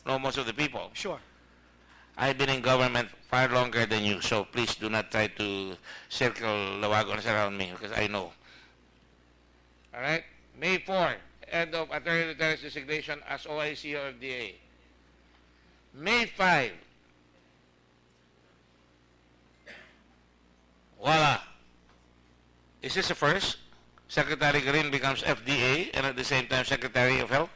know most of the people. Sure. I've been in government far longer than you, so please do not try to circle the wagons around me because I know. All right? May 4, end of Attorney Lieutenant's designation as OIC or FDA. May 5, voila. Is this the first? Secretary Green becomes FDA and at the same time Secretary of Health?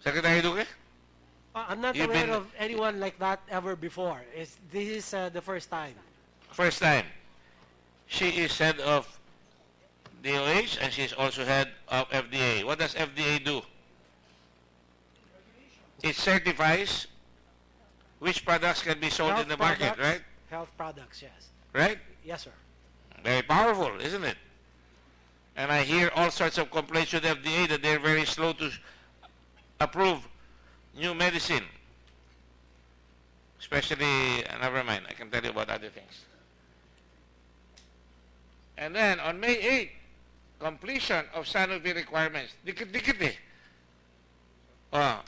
Secretary Duque? I'm not You've aware been- of anyone like that ever before. This is the first time. First time. She is head of DOH and she is also head of FDA. What does FDA do? It certifies which products can be sold in the market, products, right? Health products, yes. Right? Yes, sir. Very powerful, isn't it? And I hear all sorts of complaints with FDA that they're very slow to approve new medicine. Especially, never mind, I can tell you about other things. And then on May 8, completion of Sanofi requirements. Dikit-dikit eh. Oh.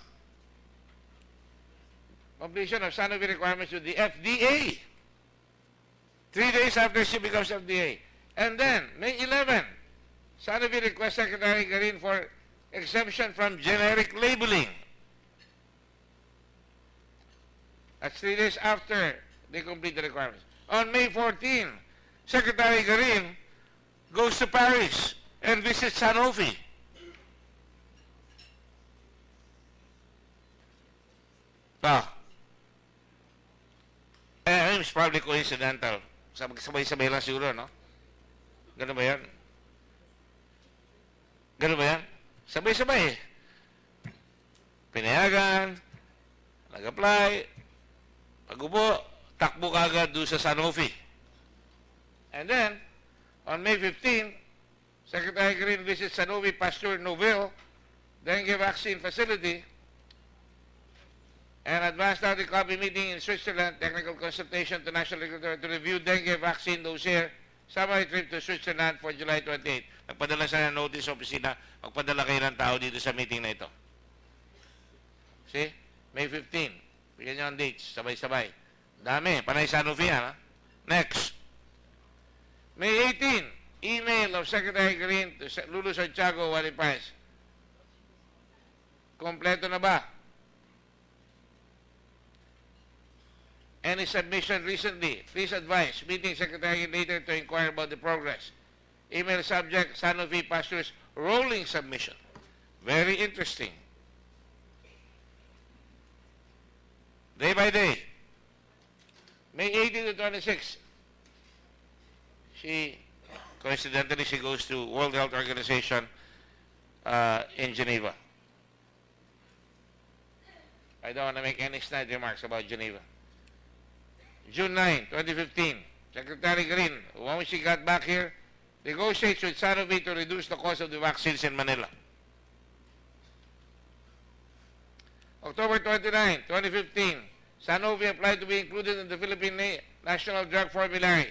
Completion of Sanofi requirements with the FDA. 3 days after she becomes FDA. And then, May 11, Sanofi requests Secretary Garin for exemption from generic labeling. That's 3 days after they complete the requirements. On May 14, Secretary Garin goes to Paris and visits Sanofi. It's probably coincidental. Sabay-sabay lang siguro, no? Ganun ba yan? Ganun ba yan? Sabay-sabay eh. Pinayagan, nag-apply, pag-upo, takbo kagad doon sa Sanofi. And then, on May 15, Secretary Green visits Sanofi Pasteur Nouvelle Dengue Vaccine Facility and advanced out the copy meeting in Switzerland, technical consultation to national regulatory to review dengue vaccine dossier, summary trip to Switzerland for July 28. Nagpadala siya ng notice sa opisina, magpadala kayo ng tao dito sa meeting na ito. See? May 15. Bigyan nyo ang dates, sabay-sabay. Dami, panay Sanofi yan, ha? Next. May 18, email of Secretary Green to Lulu Santiago, Walipais. Kompleto na ba? Any submission recently? Please advise. Meeting Secretary later to inquire about the progress. Email subject, Sanofi Pasteur's rolling submission. Very interesting. Day by day. May 18 to 26. Coincidentally, she goes to World Health Organization in Geneva. I don't want to make any snide remarks about Geneva. June 9, 2015, Secretary Green, when she got back here, negotiates with Sanofi to reduce the cost of the vaccines in Manila. October 29, 2015, Sanofi applied to be included in the Philippine National Drug Formulary.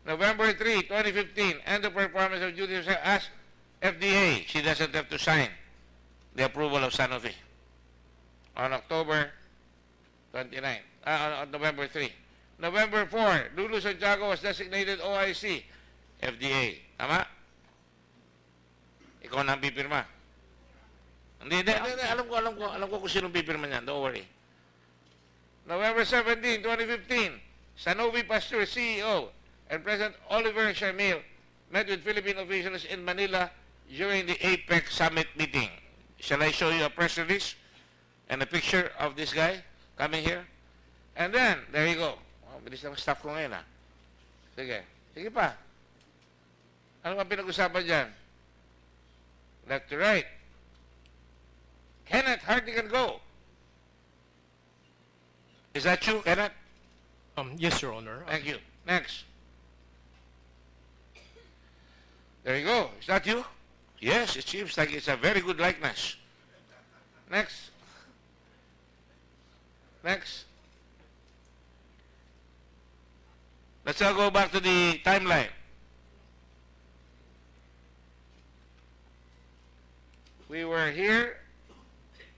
November 3, 2015, end of performance of duties as FDA. She doesn't have to sign the approval of Sanofi. On October 29, on November 3. November 4, Lulu Santiago was designated OIC, FDA. Tama? Ikaw na ang pipirma. Hindi. Alam ko kung sinong pipirma niyan. Don't worry. November 17, 2015, Sanofi Pasteur CEO and President Oliver Shamil met with Philippine officials in Manila during the APEC summit meeting. Shall I show you a press release and a picture of this guy coming here? And then, there you go. Oh, bilis na staff ko ngayon, ha? Sige. Sige pa. Ano ang pinag-usapan dyan? Left to right. Kenneth hardly can go. Is that you, Kenneth? Yes, Your Honor. Thank you. Next. There you go. Is that you? Yes, it seems like it's a very good likeness. Next. Next. Let's now go back to the timeline. We were here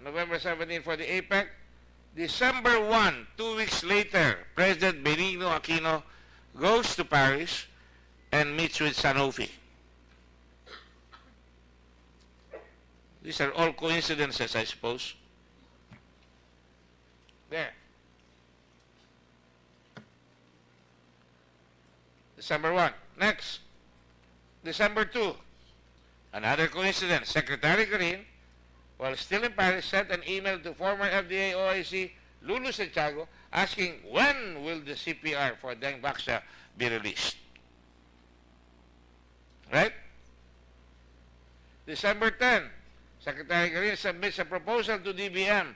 November 17 for the APEC. December 1, 2 weeks later, President Benigno Aquino goes to Paris and meets with Sanofi. These are all coincidences, I suppose. There. December 1. Next. December 2. Another coincidence. Secretary Green, while still in Paris, sent an email to former FDA OIC Lulu Santiago asking when will the CPR for dengue vaccine be released. Right? December 10, Secretary Green submits a proposal to DBM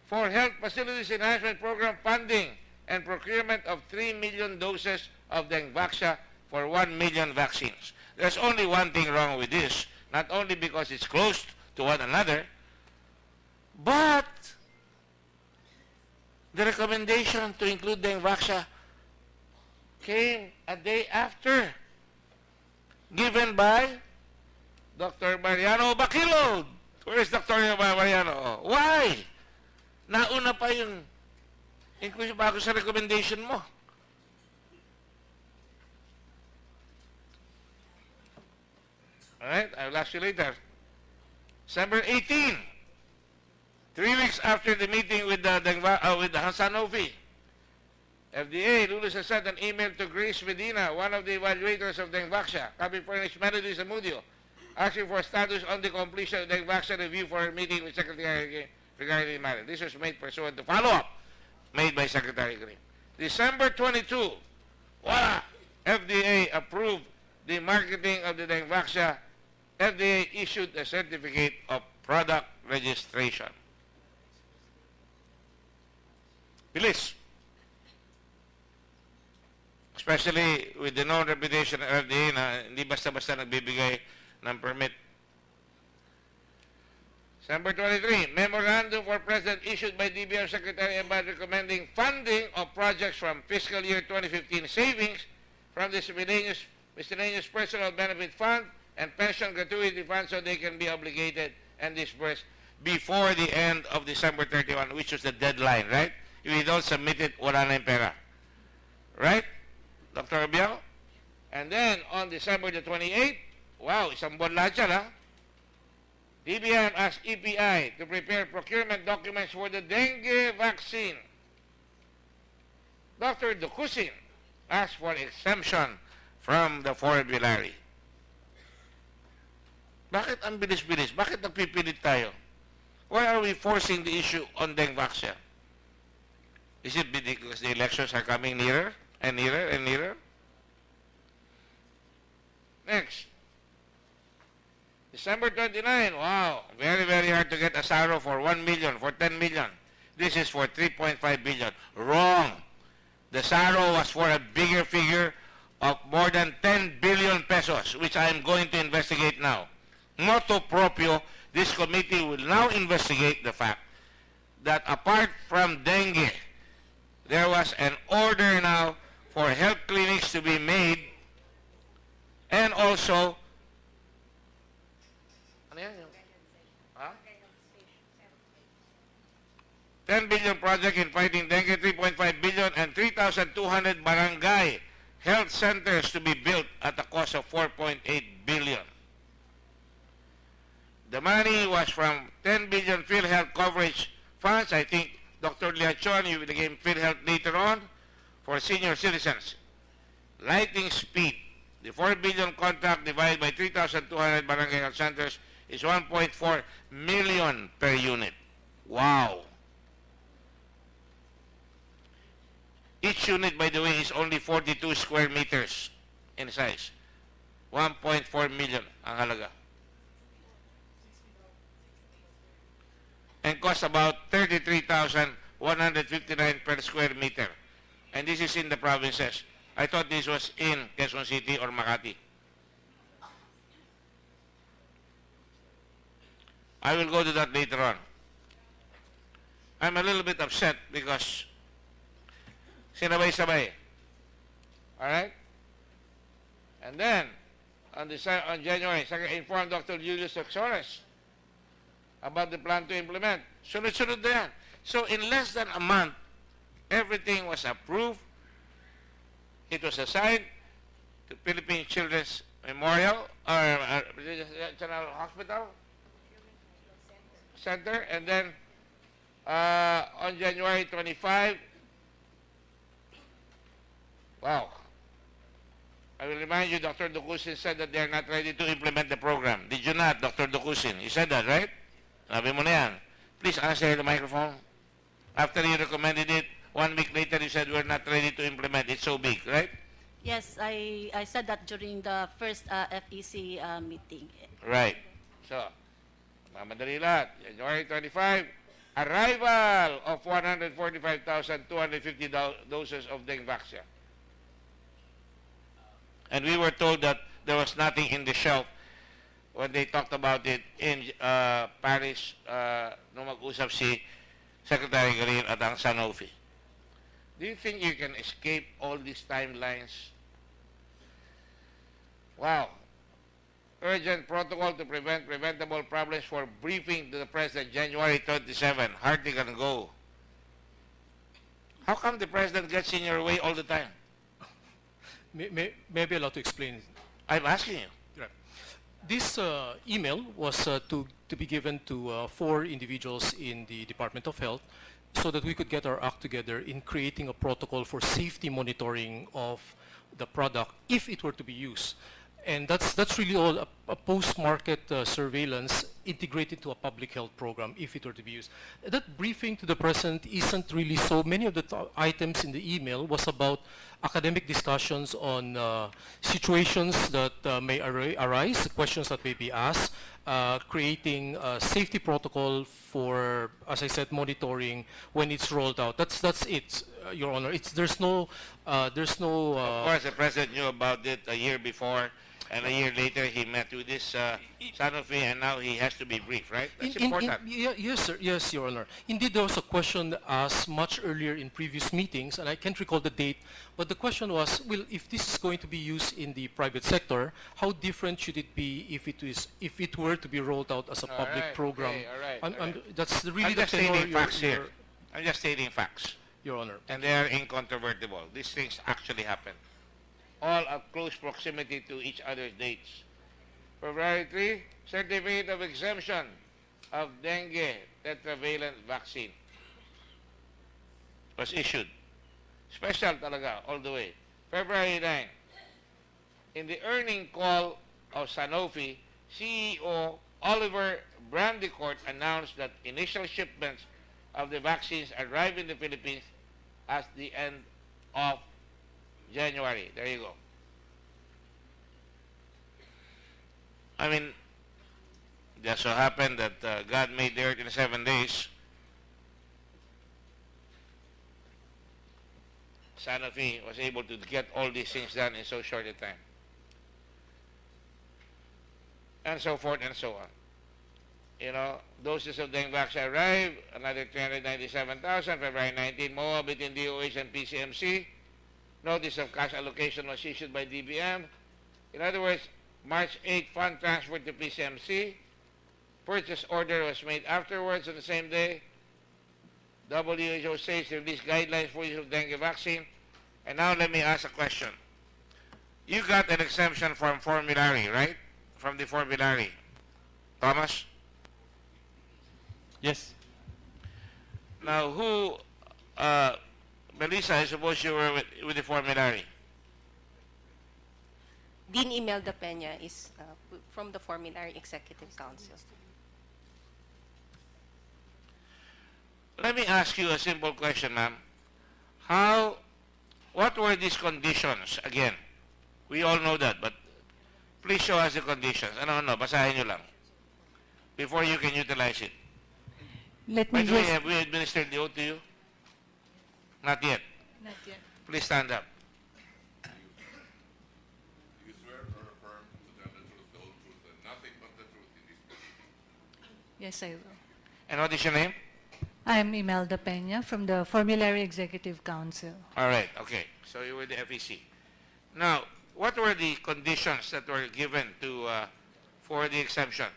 for Health Facilities Enhancement Program funding and procurement of 3 million doses of dengue vaccine for 1 million vaccines. There's only one thing wrong with this, not only because it's close to one another, but the recommendation to include dengue vaccine came a day after, given by Dr. Mariano Baquilod. Where is Dr. Mariano? Why? Nauna pa yung inclusion bago sa recommendation mo. Alright, I'll ask you later. December 18, 3 weeks after the meeting with the Sanofi, FDA, Lulu sent an email to Grace Medina, one of the evaluators of dengue vaccine, copy furnished Melody Zamudio, asking for status on the completion of dengue vaccine review for a meeting with Secretary Green regarding the matter. This was made pursuant to follow-up made by Secretary Green. December 22, voila! FDA approved the marketing of the dengue vaccine. FDA issued a certificate of product registration. Bilis. Especially with the known reputation of FDA na hindi basta-basta nagbibigay ng permit. December 23, memorandum for President issued by DBM Secretary Abad recommending funding of projects from fiscal year 2015 savings from the miscellaneous personal benefit fund and pension gratuity fund so they can be obligated and disbursed before the end of December 31, which was the deadline, right? If you don't submit it, wala na yung pera. Right? Dr. Abiao? And then, on December the 28th, wow, isang buwan lahat yan, ha? DBM asked EPI to prepare procurement documents for the dengue vaccine. Dr. Dukusin asked for exemption from the formulary. Bakit ang bilis-bilis? Bakit nagpipilit tayo? Why are we forcing the issue on dengue vaccine? Is it because the elections are coming nearer and nearer and nearer? Next. December 29, wow, very, very hard to get a SARO for 1 million, for 10 million. This is for 3.5 billion. Wrong. The SARO was for a bigger figure of more than 10 billion pesos, which I am going to investigate now. Motu proprio, this committee will now investigate the fact that apart from dengue, there was an order now for health clinics to be made and also 10 billion project in fighting dengue, 3.5 billion, and 3,200 barangay health centers to be built at a cost of 4.8 billion. The money was from 10 billion PhilHealth coverage funds. I think Dr. Liachon, you will give PhilHealth later on, for senior citizens. Lighting speed. The 4 billion contract divided by 3,200 barangay health centers is 1.4 million per unit. Wow. Each unit, by the way, is only 42 square meters in size. 1.4 million ang halaga. And costs about 33,159 per square meter. And this is in the provinces. I thought this was in Quezon City or Makati. I will go to that later on. I'm a little bit upset because sinabay-sabay. Alright? And then, on January 2nd, informed Dr. Julius Oxores about the plan to implement. Sunod-sunod na yan. So in less than a month, everything was approved. It was assigned to Philippine Children's Memorial or General Hospital Center, and then on January 25, wow. I will remind you, Dr. Dukusin said that they are not ready to implement the program. Did you not, Dr. Dukusin? You said that, right? Sabi mo na yan. Please answer the microphone. After you recommended it, 1 week later you said we're not ready to implement. It's so big, right? Yes, I said that during the first FEC meeting. Right. So, mamadali lahat. January 25, arrival of 145,250 doses of dengue vaccine. And we were told that there was nothing in the shelf when they talked about it in Paris nung mag-usap si Secretary Garin at ang Sanofi. Do you think you can escape all these timelines? Wow. Urgent protocol to prevent preventable problems for briefing to the President January 27. Hardly can go. How come the President gets in your way all the time? May I be allowed to explain? I'm asking you. Right. This email was to be given to 4 individuals in the Department of Health so that we could get our act together in creating a protocol for safety monitoring of the product if it were to be used. And that's really all a post-market surveillance integrated to a public health program if it were to be used. That briefing to the President isn't really so. Many of the items in the email was about academic discussions on situations that may arise, questions that may be asked, creating a safety protocol for, as I said, monitoring when it's rolled out. That's it, Your Honor. There's no. Of course, the President knew about it a year before. And a year later, he met with this Sanofi, and now he has to be briefed, right? That's important. Yes, sir. Yes, Your Honor. Indeed, there was a question asked much earlier in previous meetings, and I can't recall the date, but the question was, well, if this is going to be used in the private sector, how different should it be if it were to be rolled out as a public program? Okay, all right. That's really I'm the just stating tenor, facts here. I'm just stating facts. Your Honor. And they are incontrovertible. These things actually happen. All at close proximity to each other's dates. February 3, Certificate of Exemption of Dengue tetravalent vaccine was issued. Special talaga, all the way. February 9, in the earning call of Sanofi, CEO Oliver Brandicourt announced that initial shipments of the vaccines arrived in the Philippines at the end of January. There you go. I mean, just so happened that God made the earth in 7 days. Sanofi was able to get all these things done in so short a time. And so forth and so on. You know, doses of dengue vaccine arrived, another 397,000, February 19, MOA between DOH and PCMC. Notice of cash allocation was issued by DBM. In other words, March 8, fund transferred to PCMC. Purchase order was made afterwards on the same day. WHO says to release guidelines for use of dengue vaccine. And now let me ask a question. You got an exemption from formulary, right? From the formulary. Thomas? Yes. Now, who, Melissa, I suppose you were with the formulary. Dean Imelda Peña is from the Formulary Executive Council. Let me ask you a simple question, ma'am. What were these conditions? Again, we all know that, but please show us the conditions. Ano, basahin nyo lang. Before you can utilize it. Let By me the way, just... have we administered the oath to you? Not yet. Not yet. Please stand up. You swear or affirm to tell the truth, the whole truth, and nothing but the truth in this case? Yes, I will. And what is your name? I'm Imelda Peña from the Formulary Executive Council. All right, okay. So you were the FEC. Now, what were the conditions that were given to for the exemption?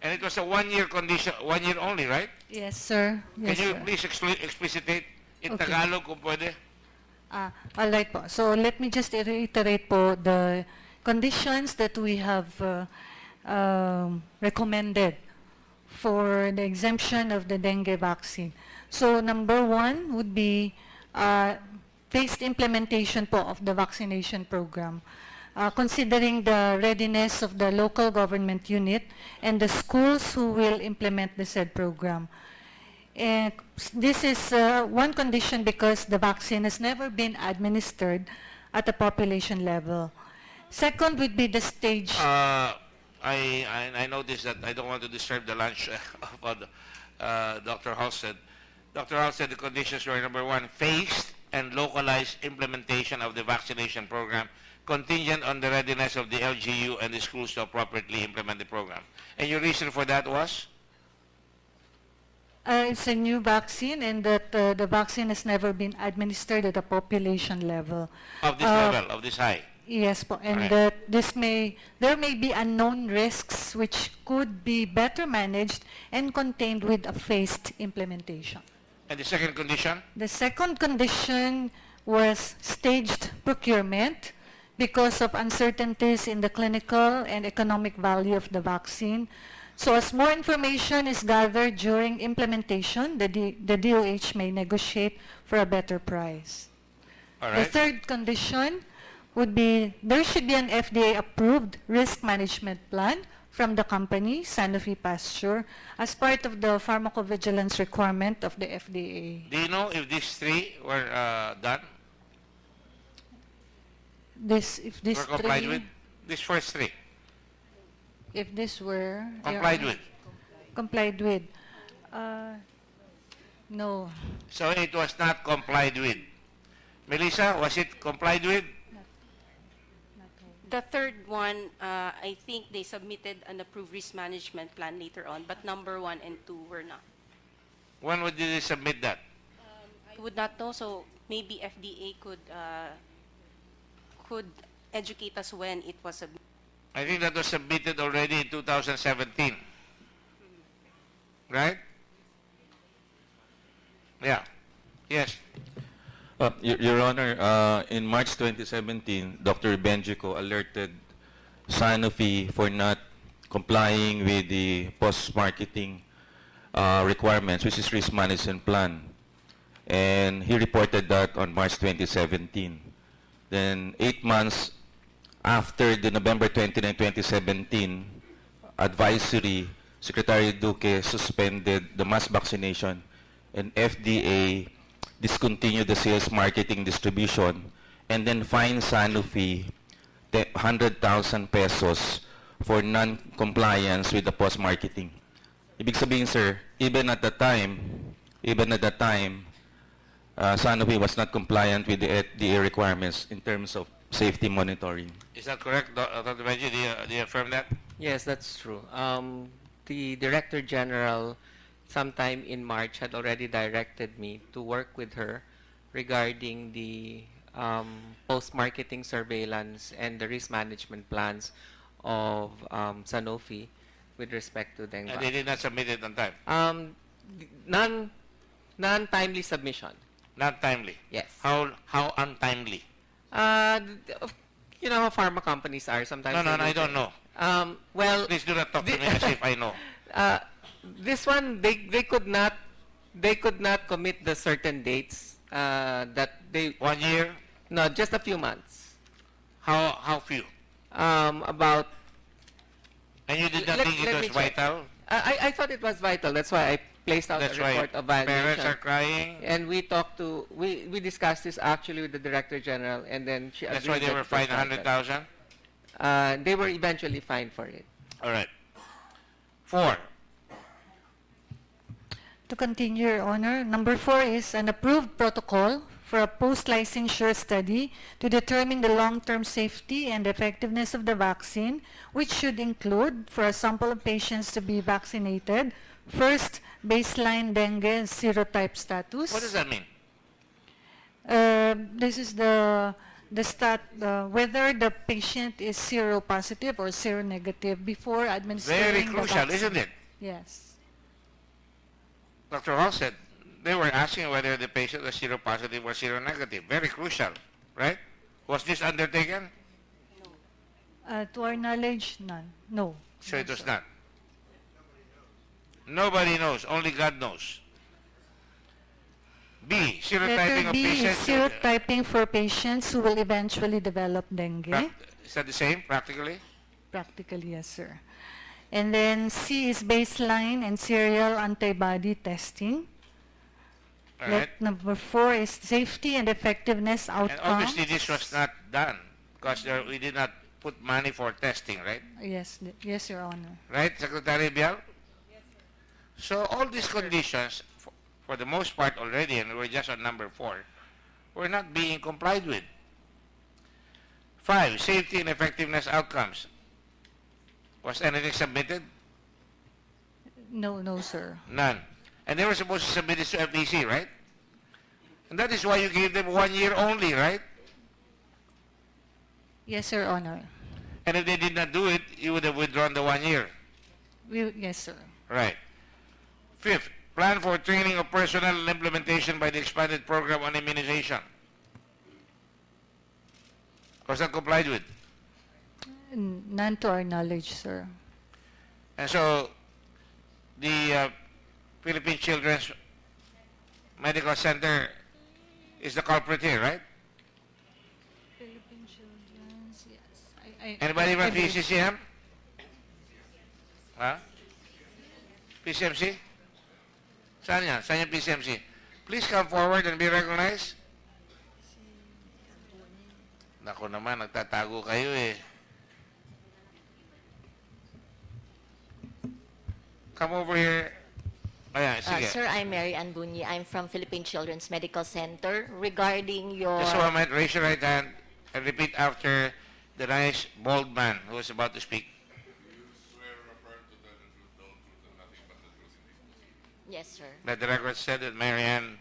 And it was a one-year condition, 1 year only, right? Yes, sir. Yes, Can you sir. please explicitate in Okay. Tagalog kung pwede? All right po. So let me just reiterate po the conditions that we have recommended for the exemption of the dengue vaccine. So number one would be phased implementation po of the vaccination program. Considering the readiness of the local government unit and the schools who will implement the said program. And this is one condition because the vaccine has never been administered at a population level. Second would be the stage. I noticed that I don't want to disturb the lunch of Dr. Halstead. Dr. Halstead, the conditions were number one, phased and localized implementation of the vaccination program, contingent on the readiness of the LGU and the schools to appropriately implement the program. And your reason for that was? It's a new vaccine and that the vaccine has never been administered at a population level. Of this level, of this high. Yes po, and Alright. that there may be unknown risks which could be better managed and contained with a phased implementation. And the second condition? The second condition was staged procurement because of uncertainties in the clinical and economic value of the vaccine. So as more information is gathered during implementation, the DOH may negotiate for a better price. All The right. third condition would be there should be an FDA-approved risk management plan from the company, Sanofi Pasteur, as part of the pharmacovigilance requirement of the FDA. Do you know if these three were done? If this Were complied three, with? These first three? if this were Complied with? complied with, no, So it was not complied with. Melissa, was it complied with? The third one, I think they submitted an approved risk management plan later on, but number 1 and 2 were not. When did they submit that? I would not know, so maybe FDA could educate us when it was submitted. I think that was submitted already in 2017. Right? Yeah. Yes. Your Honor, in March 2017, Dr. Benjico alerted Sanofi for not complying with the post-marketing requirements, which is risk management plan. And he reported that on March 2017. Then 8 months after the November 29, 2017 advisory, Secretary Duque suspended the mass vaccination and FDA discontinued the sales, marketing, distribution, and then fined Sanofi 100,000 pesos for non-compliance with the post-marketing. Ibig sabihin, sir, even at that time, Sanofi was not compliant with the FDA requirements in terms of safety monitoring. Is that correct, Dr. Benji? Do you affirm that? Yes, that's true. The Director General, sometime in March, had already directed me to work with her regarding the post-marketing surveillance and the risk management plans of Sanofi with respect to dengue. And they did not submit it on time? Non-timely submission. Not timely? Yes. How untimely? You know how pharma companies are sometimes. No, they I don't know. Well, Please do not talk to me as if I know. this one they could not commit the certain dates that they 1 year? no, just a few months. How few? About And you did not Let- think it let was me check. vital? I thought it was vital. That's why I placed out That's a why report of parents violation. are crying. And we discussed this actually with the Director General, and then she That's agreed why they that were it was fined vital. 100,000? They were eventually fined for it. All right. 4. To continue, Your Honor, number 4 is an approved protocol for a post-licensure study to determine the long-term safety and effectiveness of the vaccine, which should include, for a sample of patients to be vaccinated, first, baseline dengue serotype status. What does that mean? This is the whether the patient is seropositive or seronegative before administering Very the crucial, vaccine. isn't it? Yes. Dr. Hall said they were asking whether the patient was seropositive or seronegative. Very crucial, right? Was this undertaken? To our knowledge, none. No. So it No, was sir. not. Nobody knows. Only God knows. B. Serotyping Letter of B is patients. serotyping for patients who will eventually develop dengue. Is that the same, practically? Practically, yes, sir. And then C is baseline and serial antibody testing. All right. Number 4 is safety and effectiveness And outcomes. obviously this was not done because we did not put money for testing, right? Yes, yes, Your Honor. Right, Secretary Bial? So all these conditions, for the most part already, and we're just on number 4, were not being complied with. 5, safety and effectiveness outcomes. Was anything submitted? No, no, sir. None. And they were supposed to submit this to FEC, right? And that is why you gave them 1 year only, right? Yes, Your Honor. And if they did not do it, you would have withdrawn the 1 year. Yes, sir. Right. 5th, plan for training of personnel and implementation by the expanded program on immunization. Was that complied with? None to our knowledge, sir. And so, the Philippine Children's Medical Center is the culprit here, right? Philippine Children's, yes. Anybody from PCCM? Huh? PCMC? Saan yan? Saan yung PCMC? Please come forward and be recognized. Naku naman, nagtatago kayo eh. Come over here. Ayan, sige. Sir, I'm Mary Ann Bunyi. I'm from Philippine Children's Medical Center. Regarding your... Just a moment, raise your right hand and repeat after the nice, bald man who is about to speak. Do you swear or affirm to tell the truth, the whole truth, and nothing but the truth in these proceedings? Yes, sir. Let the record said that Marianne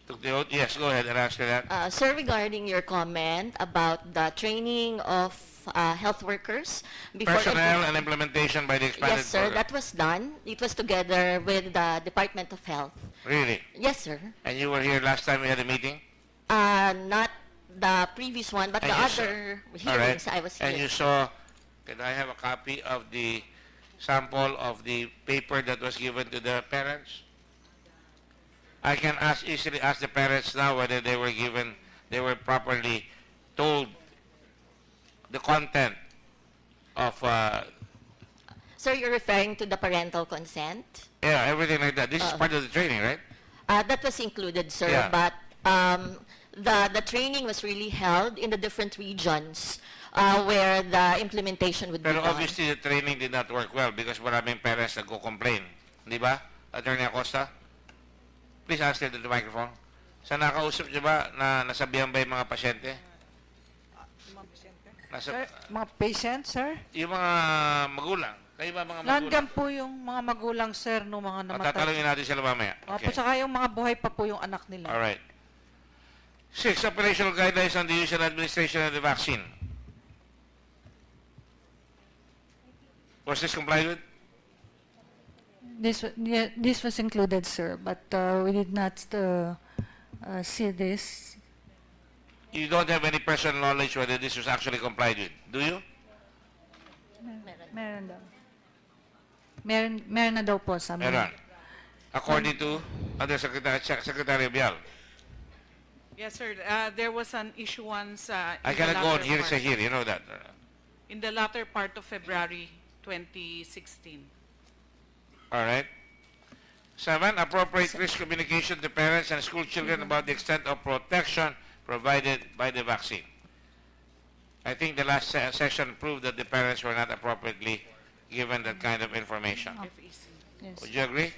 took the oath. Yes, go ahead and answer that. Sir, regarding your comment about the training of health workers before... Personnel and implementation by the expanded Yes, sir. program. That was done. It was together with the Department of Health. Really? Yes, sir. And you were here last time we had a meeting? Not the previous one, but And the you saw- other All right. hearings I was And here. you saw, can I have a copy of the sample of the paper that was given to the parents? I can easily ask the parents now whether they were properly told the content of, Sir, you're referring to the parental consent? yeah, everything like that. This is part of the training, right? That was included, sir, Yeah. but the training was really held in the different regions where the implementation would be Pero done. obviously the training did not work well because maraming parents nagko-complain. Di ba, Attorney Acosta? Please answer to the microphone. Sa nakausap niyo ba na nasabihan ba yung mga pasyente? Sir, mga patient, sir? Yung mga magulang. Kayo ba mga magulang? Nandyan po yung mga magulang, sir, no mga O, namatay. tatalungin natin sila mamaya. Opo, saka yung mga buhay pa po yung anak nila. Alright. 6. Operational guidelines on the use and administration of the vaccine. Was this complied with? This was included, sir, but we did not see this. You don't have any personal knowledge whether this was actually complied with, do you? Meron daw. Meron na daw po sa Meron. According to Secretary Bial. Yes, sir. There was an issuance I cannot go on here, say here, you know that. in the latter part of February 2016. All right. 7, appropriate risk communication to parents and school children about the extent of protection provided by the vaccine. I think the last session proved that the parents were not appropriately given that kind of information. FEC. Yes. Would you agree?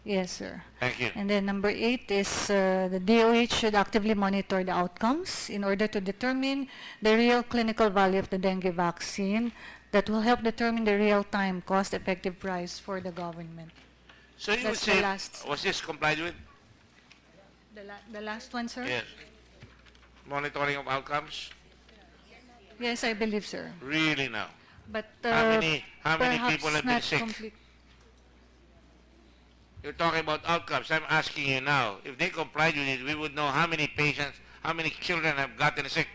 Yes, sir. Thank you. And then number 8 is the DOH should actively monitor the outcomes in order to determine the real clinical value of the dengue vaccine that will help determine the real-time cost-effective price for the government. So you would That's the say, last. was this complied with? The last one, sir? Yes. Monitoring of outcomes? Yes, I believe, sir. Really now? But How many perhaps people have been not sick? complete. You're talking about outcomes. I'm asking you now. If they complied with it, we would know how many patients, how many children have gotten sick.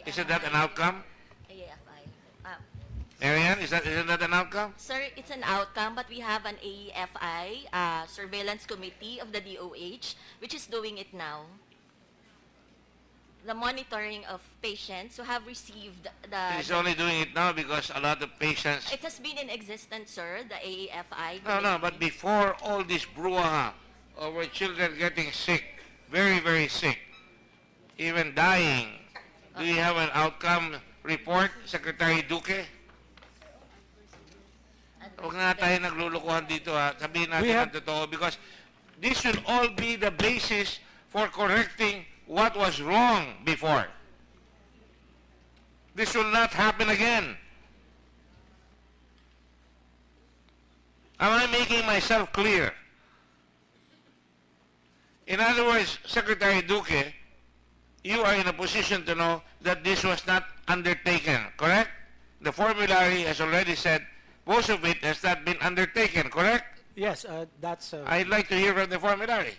Isn't that an outcome? Marian, isn't that an outcome? Sir, it's an outcome, but we have an AEFI, surveillance committee of the DOH, which is doing it now. The monitoring of patients who have received It's only doing it now because a lot of patients... It has been in existence, sir, the AEFI. No, but before all this brouhaha over children getting sick, very, very sick, even dying, do you have an outcome report, Secretary Duque? Huwag nga tayo naglulukuhan dito, ha. Sabihin natin ang totoo because this will all be the basis for correcting what was wrong before. This will not happen again. Am I making myself clear? In other words, Secretary Duque, you are in a position to know that this was not undertaken, correct? The formulary has already said most of it has not been undertaken, correct? Yes, that's... I'd like to hear from the formulary.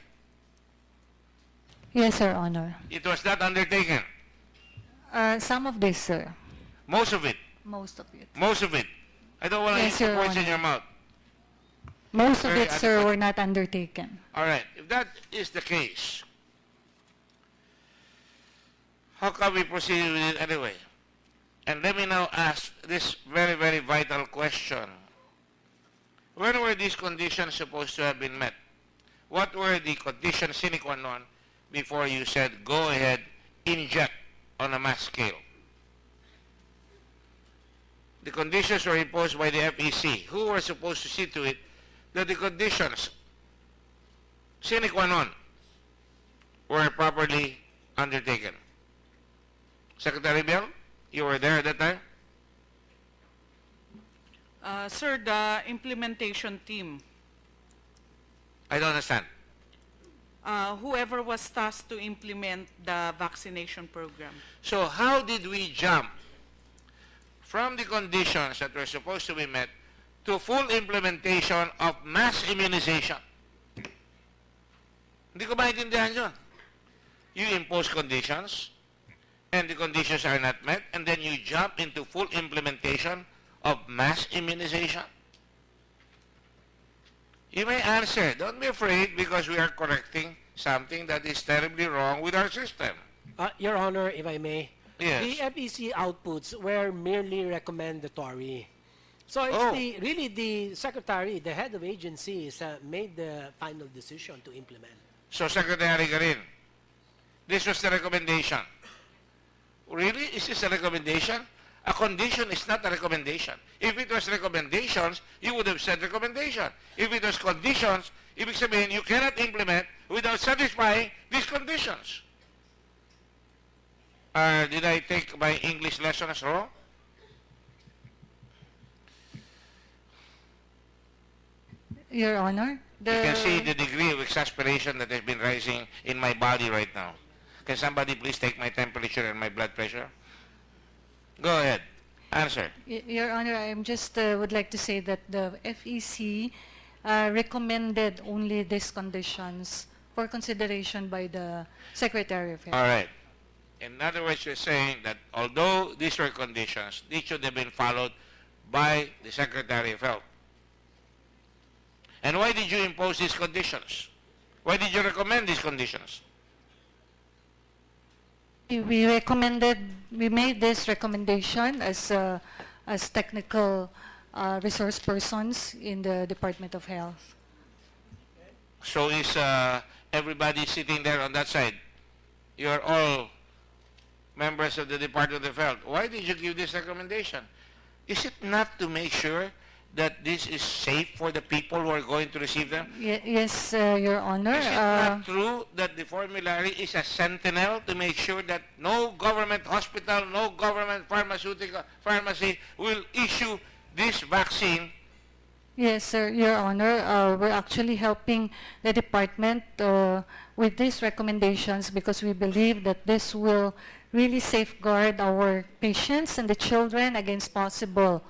Yes, Your Honor. It was not undertaken. Some of this, sir. Most of it. Most of it. Most of it. I don't want to Yes, eat the Your words in Honor. your mouth. Most of Very it, sir, adequate. were not undertaken. All right. If that is the case, how can we proceed with it anyway? And let me now ask this very, very vital question. When were these conditions supposed to have been met? What were the conditions sine qua non before you said, go ahead, inject on a mass scale? The conditions were imposed by the FEC. Who were supposed to see to it that the conditions sine qua non were properly undertaken? Secretary Bell, you were there at that time? Sir, the implementation team, I don't understand. whoever was tasked to implement the vaccination program. So how did we jump from the conditions that were supposed to be met to full implementation of mass immunization? Hindi ko maintindihan yun. You impose conditions, and the conditions are not met, and then you jump into full implementation of mass immunization. You may answer. Don't be afraid because we are correcting something that is terribly wrong with our system. Your Honor, if I may, Yes. the FEC outputs were merely recommendatory. So it's Oh. really the secretary, the head of agencies, made the final decision to implement. So, Secretary Garin, this was the recommendation. Really? Is this a recommendation? A condition is not a recommendation. If it was recommendations, you would have said recommendation. If it was conditions, ibig sabihin, you cannot implement without satisfying these conditions. Did I take my English lesson as wrong? Your Honor, You can see the degree of exasperation that has been rising in my body right now. Can somebody please take my temperature and my blood pressure? Go ahead. Answer. Your Honor, I just would like to say that the FEC recommended only these conditions for consideration by the Secretary of Health. All right. In other words, you're saying that although these were conditions, these should have been followed by the Secretary of Health. And why did you impose these conditions? Why did you recommend these conditions? We made this recommendation as technical resource persons in the Department of Health. So is everybody sitting there on that side? You're all members of the Department of Health. Why did you give this recommendation? Is it not to make sure that this is safe for the people who are going to receive them? Yes, Your Honor. Is it not true that the formulary is a sentinel to make sure that no government hospital, no government pharmacy will issue this vaccine Yes, sir, Your Honor. We're actually helping the department with these recommendations because we believe that this will really safeguard our patients and the children against possible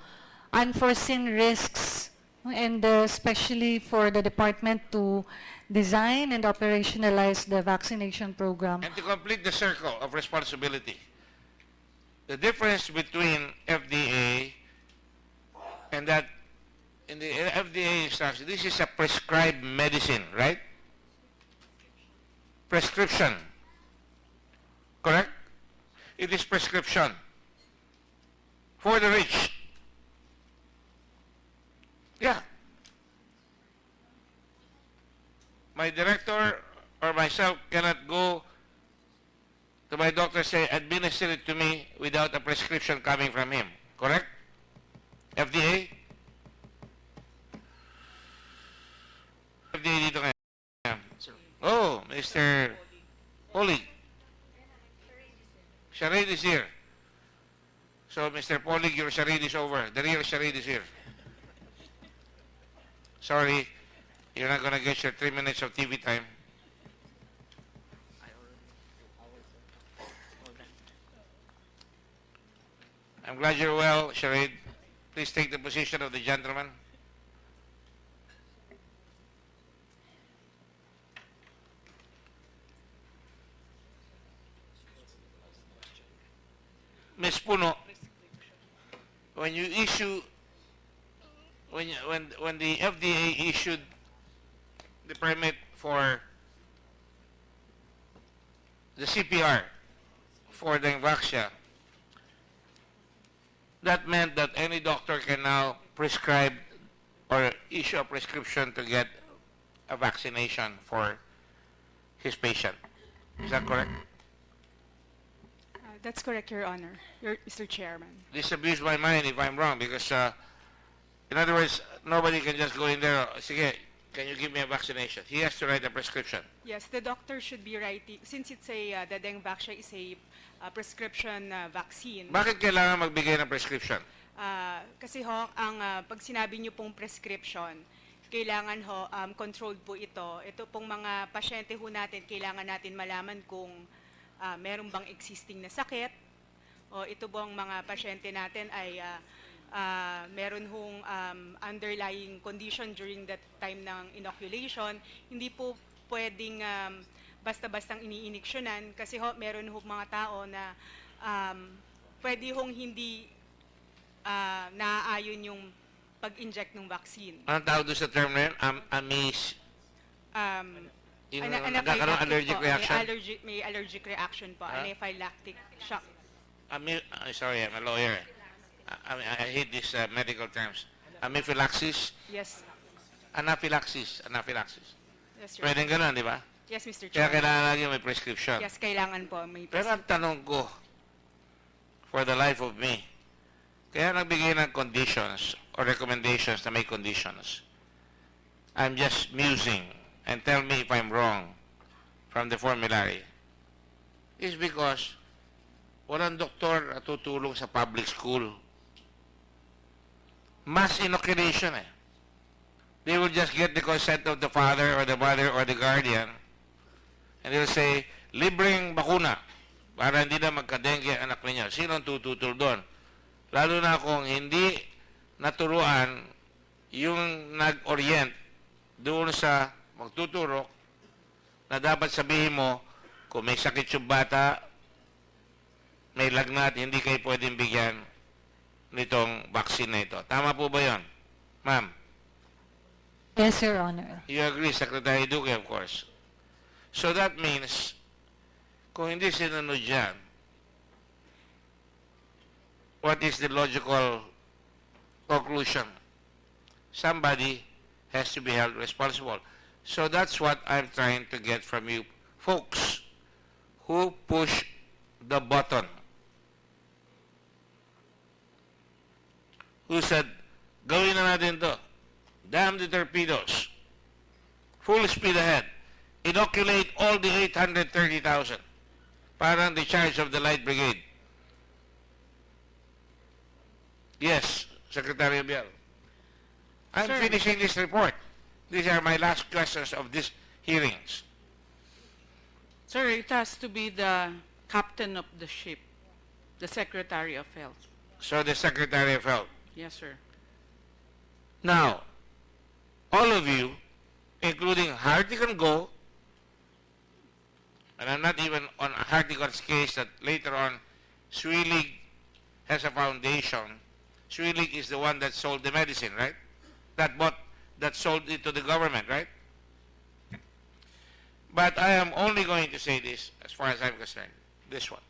unforeseen risks, and especially for the department to design and operationalize the vaccination program. And to complete the circle of responsibility, the difference between FDA and that in the FDA instruction, this is a prescribed medicine, right? Prescription. Correct? It is prescription for the rich. Yeah. My director or myself cannot go to my doctor, say, administer it to me without a prescription coming from him. Correct? FDA? FDA dito ngayon. Oh, Mr. Polig. Charade is here. So, Mr. Polig, your charade is over. The real charade is here. Sorry, you're not gonna get your 3 minutes of TV time. I'm glad you're well, Charade. Please take the position of the gentleman. Ms. Puno, when you issue, when the FDA issued the permit for the CPR for the Vaxia, that meant that any doctor can now prescribe or issue a prescription to get a vaccination for his patient. Is that correct? That's correct, Your Honor, Mr. Chairman. Disabuse my mind if I'm wrong, because in other words, nobody can just go in there, sige, can you give me a vaccination? He has to write a prescription. Yes, the doctor should be writing, since it's the Dengue vaccine is a prescription vaccine. Bakit kailangan magbigay ng prescription? Kasi ho, pag sinabi niyo pong prescription, kailangan ho, controlled po ito. Ito pong mga pasyente ho natin, kailangan natin malaman kung meron bang existing na sakit, o ito bang mga pasyente natin ay meron hong underlying condition during that time ng inoculation. Hindi po pwedeng basta-bastang iniiniksyonan kasi ho, meron hong mga tao na pwede hong hindi naaayon yung pag-inject ng vaccine. Anong tawag doon sa term na yun? Nagkakaroon allergic reaction? May allergic reaction po, anaphylactic shock. Sorry, I'm a lawyer. I hate these medical terms. Anaphylaxis? Yes. Anaphylaxis. Yes, Your Pwedeng ganun, di ba? Yes, Mr. Kaya Chairman. kailangan lagi may prescription. Yes, kailangan po may Pero ang tanong ko, for the life of me, kaya nagbigay ng conditions or recommendations na may conditions. I'm just musing, and tell me if I'm wrong from the formulary, is because walang doktor na tutulong sa public school. Mass inoculation eh. They will just get the consent of the father or the mother or the guardian, and they'll say, libreng bakuna para hindi na magka-dengue ang anak ninyo. Sino ang tututol doon? Lalo na kung hindi naturuan yung nag-orient doon sa magtuturo na dapat sabihin mo, kung may sakit yung bata, may lagnat, hindi kayo pwedeng bigyan nitong vaccine na ito. Tama po ba yun? Ma'am? Yes, Your Honor. You agree, Secretary Duque, of course. So that means, kung hindi sinunod yan, what is the logical conclusion? Somebody has to be held responsible. So that's what I'm trying to get from you folks who push the button. Who said, gawin na natin to. Damn the torpedoes. Full speed ahead. Inoculate all the 830,000. Parang the charge of the Light Brigade. Yes, Secretary Abiel. I'm Sir. finishing this report. These are my last questions of these hearings. Sir, it has to be the captain of the ship, the Secretary of Health. So the Secretary of Health. Yes, sir. Now, all of you, including Hartigan Go, and I'm not even on Hartigan's case that later on Swilig has a foundation. Swilig is the one that sold the medicine, right? That sold it to the government, right? But I am only going to say this, as far as I'm concerned, this one.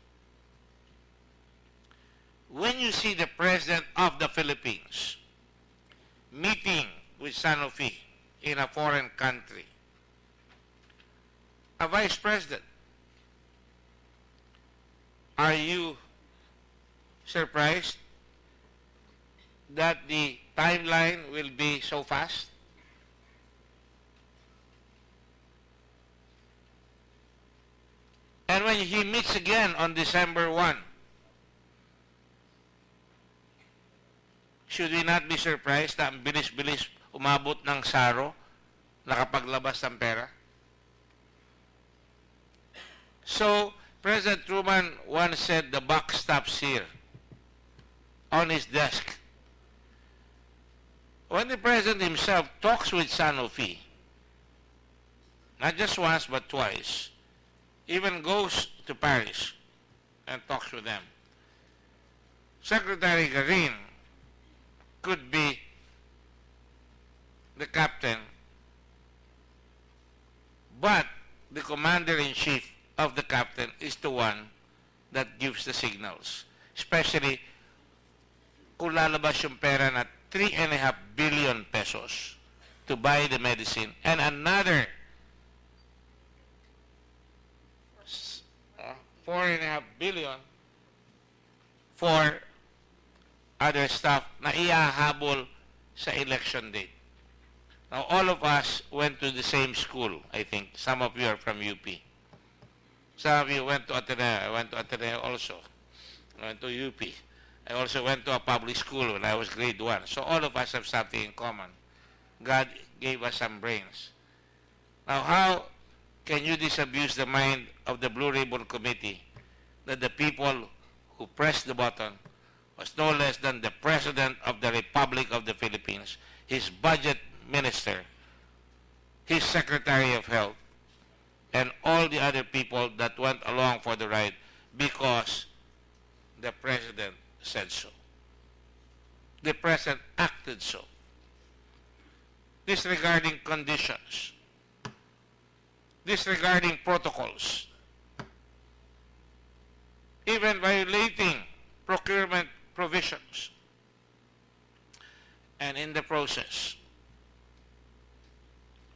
When you see the President of the Philippines meeting with Sanofi in a foreign country, a Vice President, are you surprised that the timeline will be so fast? And when he meets again on December 1, should we not be surprised na ang bilis-bilis umabot ng saro, nakapaglabas ng pera? So, President Truman once said the buck stops here, on his desk. When the President himself talks with Sanofi, not just once but twice, even goes to Paris and talks with them, Secretary Garin could be the captain, but the commander-in-chief of the captain is the one that gives the signals. Especially kung lalabas yung pera na 3.5 billion pesos to buy the medicine and another 4.5 billion for other stuff na iahabol sa election date. Now, all of us went to the same school, I think. Some of you are from UP. Some of you went to Ateneo. I went to Ateneo also. I went to UP. I also went to a public school when I was grade 1. So all of us have something in common. God gave us some brains. Now, how can you disabuse the mind of the Blue Ribbon Committee that the people who pressed the button was no less than the President of the Republic of the Philippines, his budget minister, his Secretary of Health, and all the other people that went along for the ride because the President said so. The President acted so. Disregarding conditions, disregarding protocols, even violating procurement provisions, and in the process,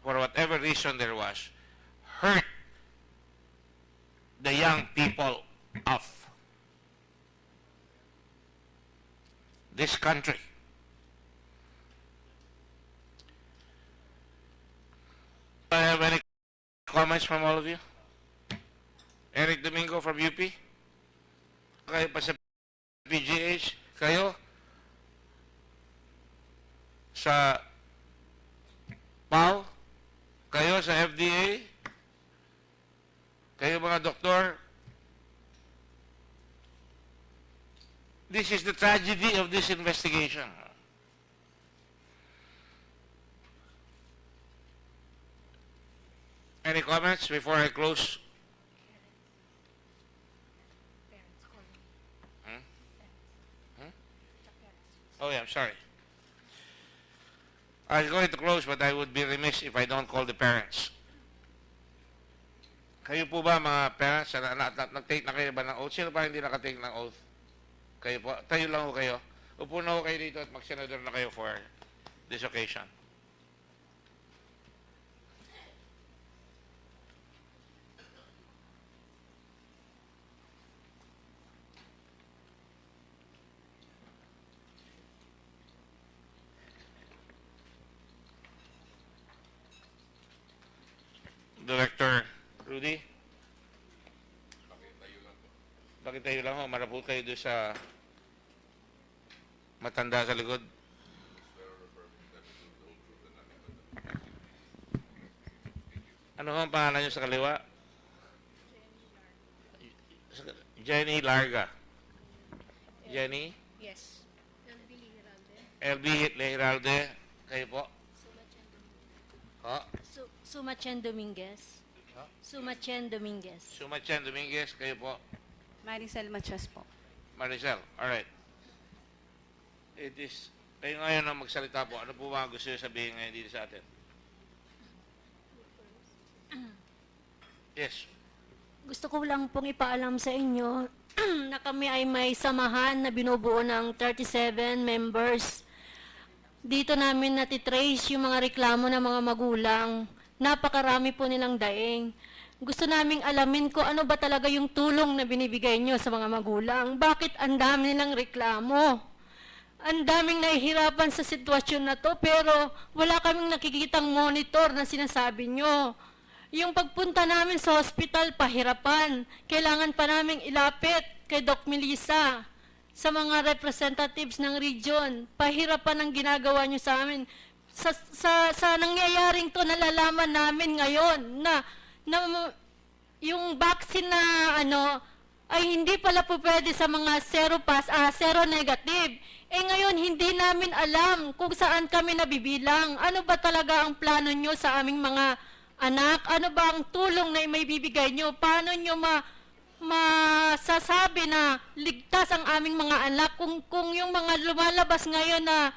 for whatever reason there was, hurt the young people of this country. Do I have any comments from all of you? Eric Domingo from UP? Kayo pa sa PGH? Kayo? Sa PAO? Kayo sa FDA? Kayo mga doktor? This is the tragedy of this investigation. Any comments before I close? Oh yeah, I'm sorry. I was going to close, but I would be remiss if I don't call the parents. Kayo po ba mga parents, nag-take na kayo ba ng oath? Sino pa hindi nakatake ng oath? Kayo po, tayo lang ho kayo. Upo na ho kayo dito at mag-senador na kayo for this occasion. Director Rudy? Bakit tayo lang ho? Marapot kayo doon sa matanda sa likod. Ano ang pangalan niyo sa kaliwa? Jenny Larga. Jenny? Yes. LB Lehiralde. Kayo po? Ho? Sumachen Dominguez. Sumachen Dominguez. Sumachen Dominguez. Kayo po? Maricel Machas po. Maricel. Alright. It is, kayo ngayon ang magsalita po. Ano po ba ang gusto niyo sabihin ngayon dito sa atin? Yes. Gusto ko lang pong ipaalam sa inyo na kami ay may samahan na binubuo ng 37 members. Dito namin natitrace yung mga reklamo ng mga magulang. Napakarami po nilang daing. Gusto naming alamin ko ano ba talaga yung tulong na binibigay nyo sa mga magulang. Bakit ang dami nilang reklamo? Ang daming nahihirapan sa sitwasyon na to, pero wala kaming nakikitang monitor na sinasabi nyo. Yung pagpunta namin sa hospital, pahirapan. Kailangan pa naming ilapit kay Doc Melissa sa mga representatives ng region. Pahirapan ang ginagawa nyo sa amin. Sa nangyayaring to, nalalaman namin ngayon na yung vaccine na ay hindi pala po pwede sa mga zero negative. Ngayon, hindi namin alam kung saan kami nabibilang. Ano ba talaga ang plano nyo sa aming mga anak? Ano ba ang tulong na may bibigay nyo? Paano nyo masasabi na ligtas ang aming mga anak kung yung mga lumalabas ngayon na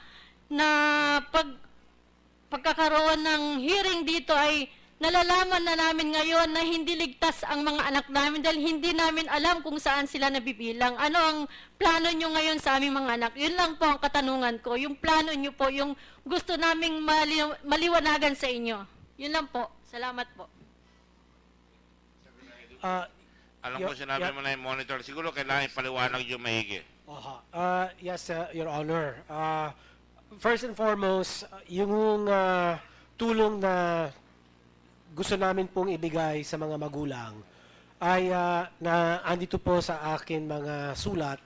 pagkakaroon ng hearing dito ay nalalaman na namin ngayon na hindi ligtas ang mga anak namin dahil hindi namin alam kung saan sila nabibilang. Ano ang plano nyo ngayon sa aming mga anak? Yun lang po ang katanungan ko. Yung plano nyo po, yung gusto naming maliwanagan sa inyo. Yun lang po. Salamat po. Alam ko sinabi mo na yung monitor. Siguro kailangan ipaliwanag yung mahigi. Yes, Your Honor. First and foremost, yung tulong na gusto namin pong ibigay sa mga magulang ay na andito po sa akin mga sulat,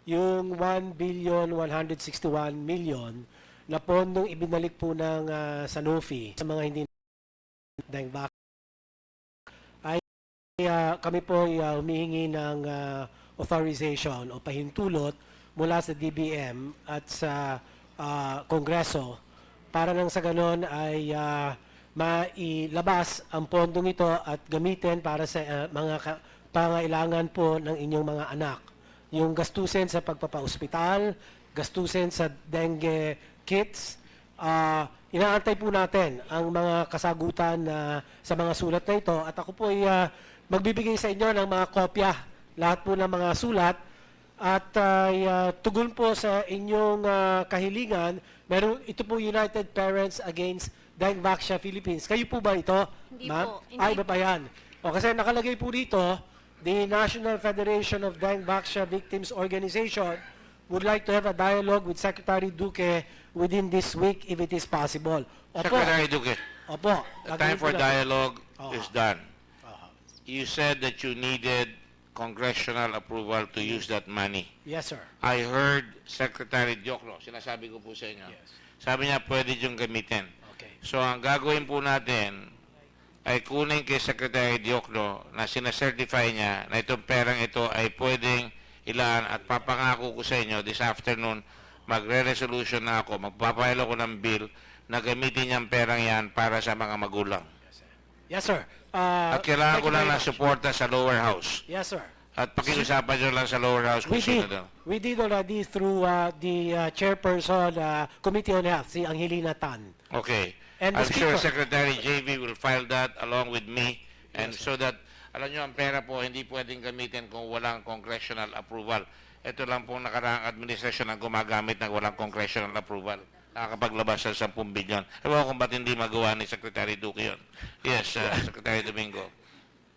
yung 1,161,000,000 na pondong ibinalik po ng Sanofi sa mga hindi Dengue ay kami po ay humihingi ng authorization o pahintulot mula sa DBM at sa Kongreso para nang sa ganon ay mailabas ang pondong ito at gamitin para sa mga pangailangan po ng inyong mga anak. Yung gastusin sa pagpapaospital, gastusin sa dengue kits, inaantay po natin ang mga kasagutan sa mga sulat na ito at ako po ay magbibigay sa inyo ng mga kopya, lahat po ng mga sulat at tugon po sa inyong kahilingan. Ito po United Parents Against Dengue Philippines. Kayo po ba ito, ma'am? Hindi po. Ay, iba pa yan. Kasi nakalagay po dito, the National Federation of Dengue Victims Organization would like to have a dialogue with Secretary Duque within this week if it is possible. Opo. Secretary Duque, Opo. the time for dialogue Aha. is done. You said that you needed congressional approval to use that money. Yes, sir. I heard Secretary Diokno, sinasabi ko po sa inyo. Yes. Sabi niya pwede yung gamitin. Okay. So ang gagawin po natin ay kunin kay Secretary Diokno na sinacertify niya na itong perang ito ay pwedeng ilaan at papangako ko sa inyo this afternoon magre-resolution na ako, magpapahil ako ng bill na gamitin niyang perang yan para sa mga magulang. Yes, sir. At kailangan ko lang ng suporta sa lower house. Yes, sir. At pakiusapan nyo lang sa lower house kung sino daw. We did already through the chairperson, Committee on Health, si Angelina Tan. Okay. And the I'm sure speaker. Secretary JV will file that along with me and so that, alam nyo, ang pera po hindi pwedeng gamitin kung walang congressional approval. Ito lang pong nakaraang administrasyon ang gumagamit ng walang congressional approval. Nakakapaglabas sa 10 bilyon. Ewan ko kung ba't hindi magawa ni Secretary Duque yun. Yes, Secretary Domingo.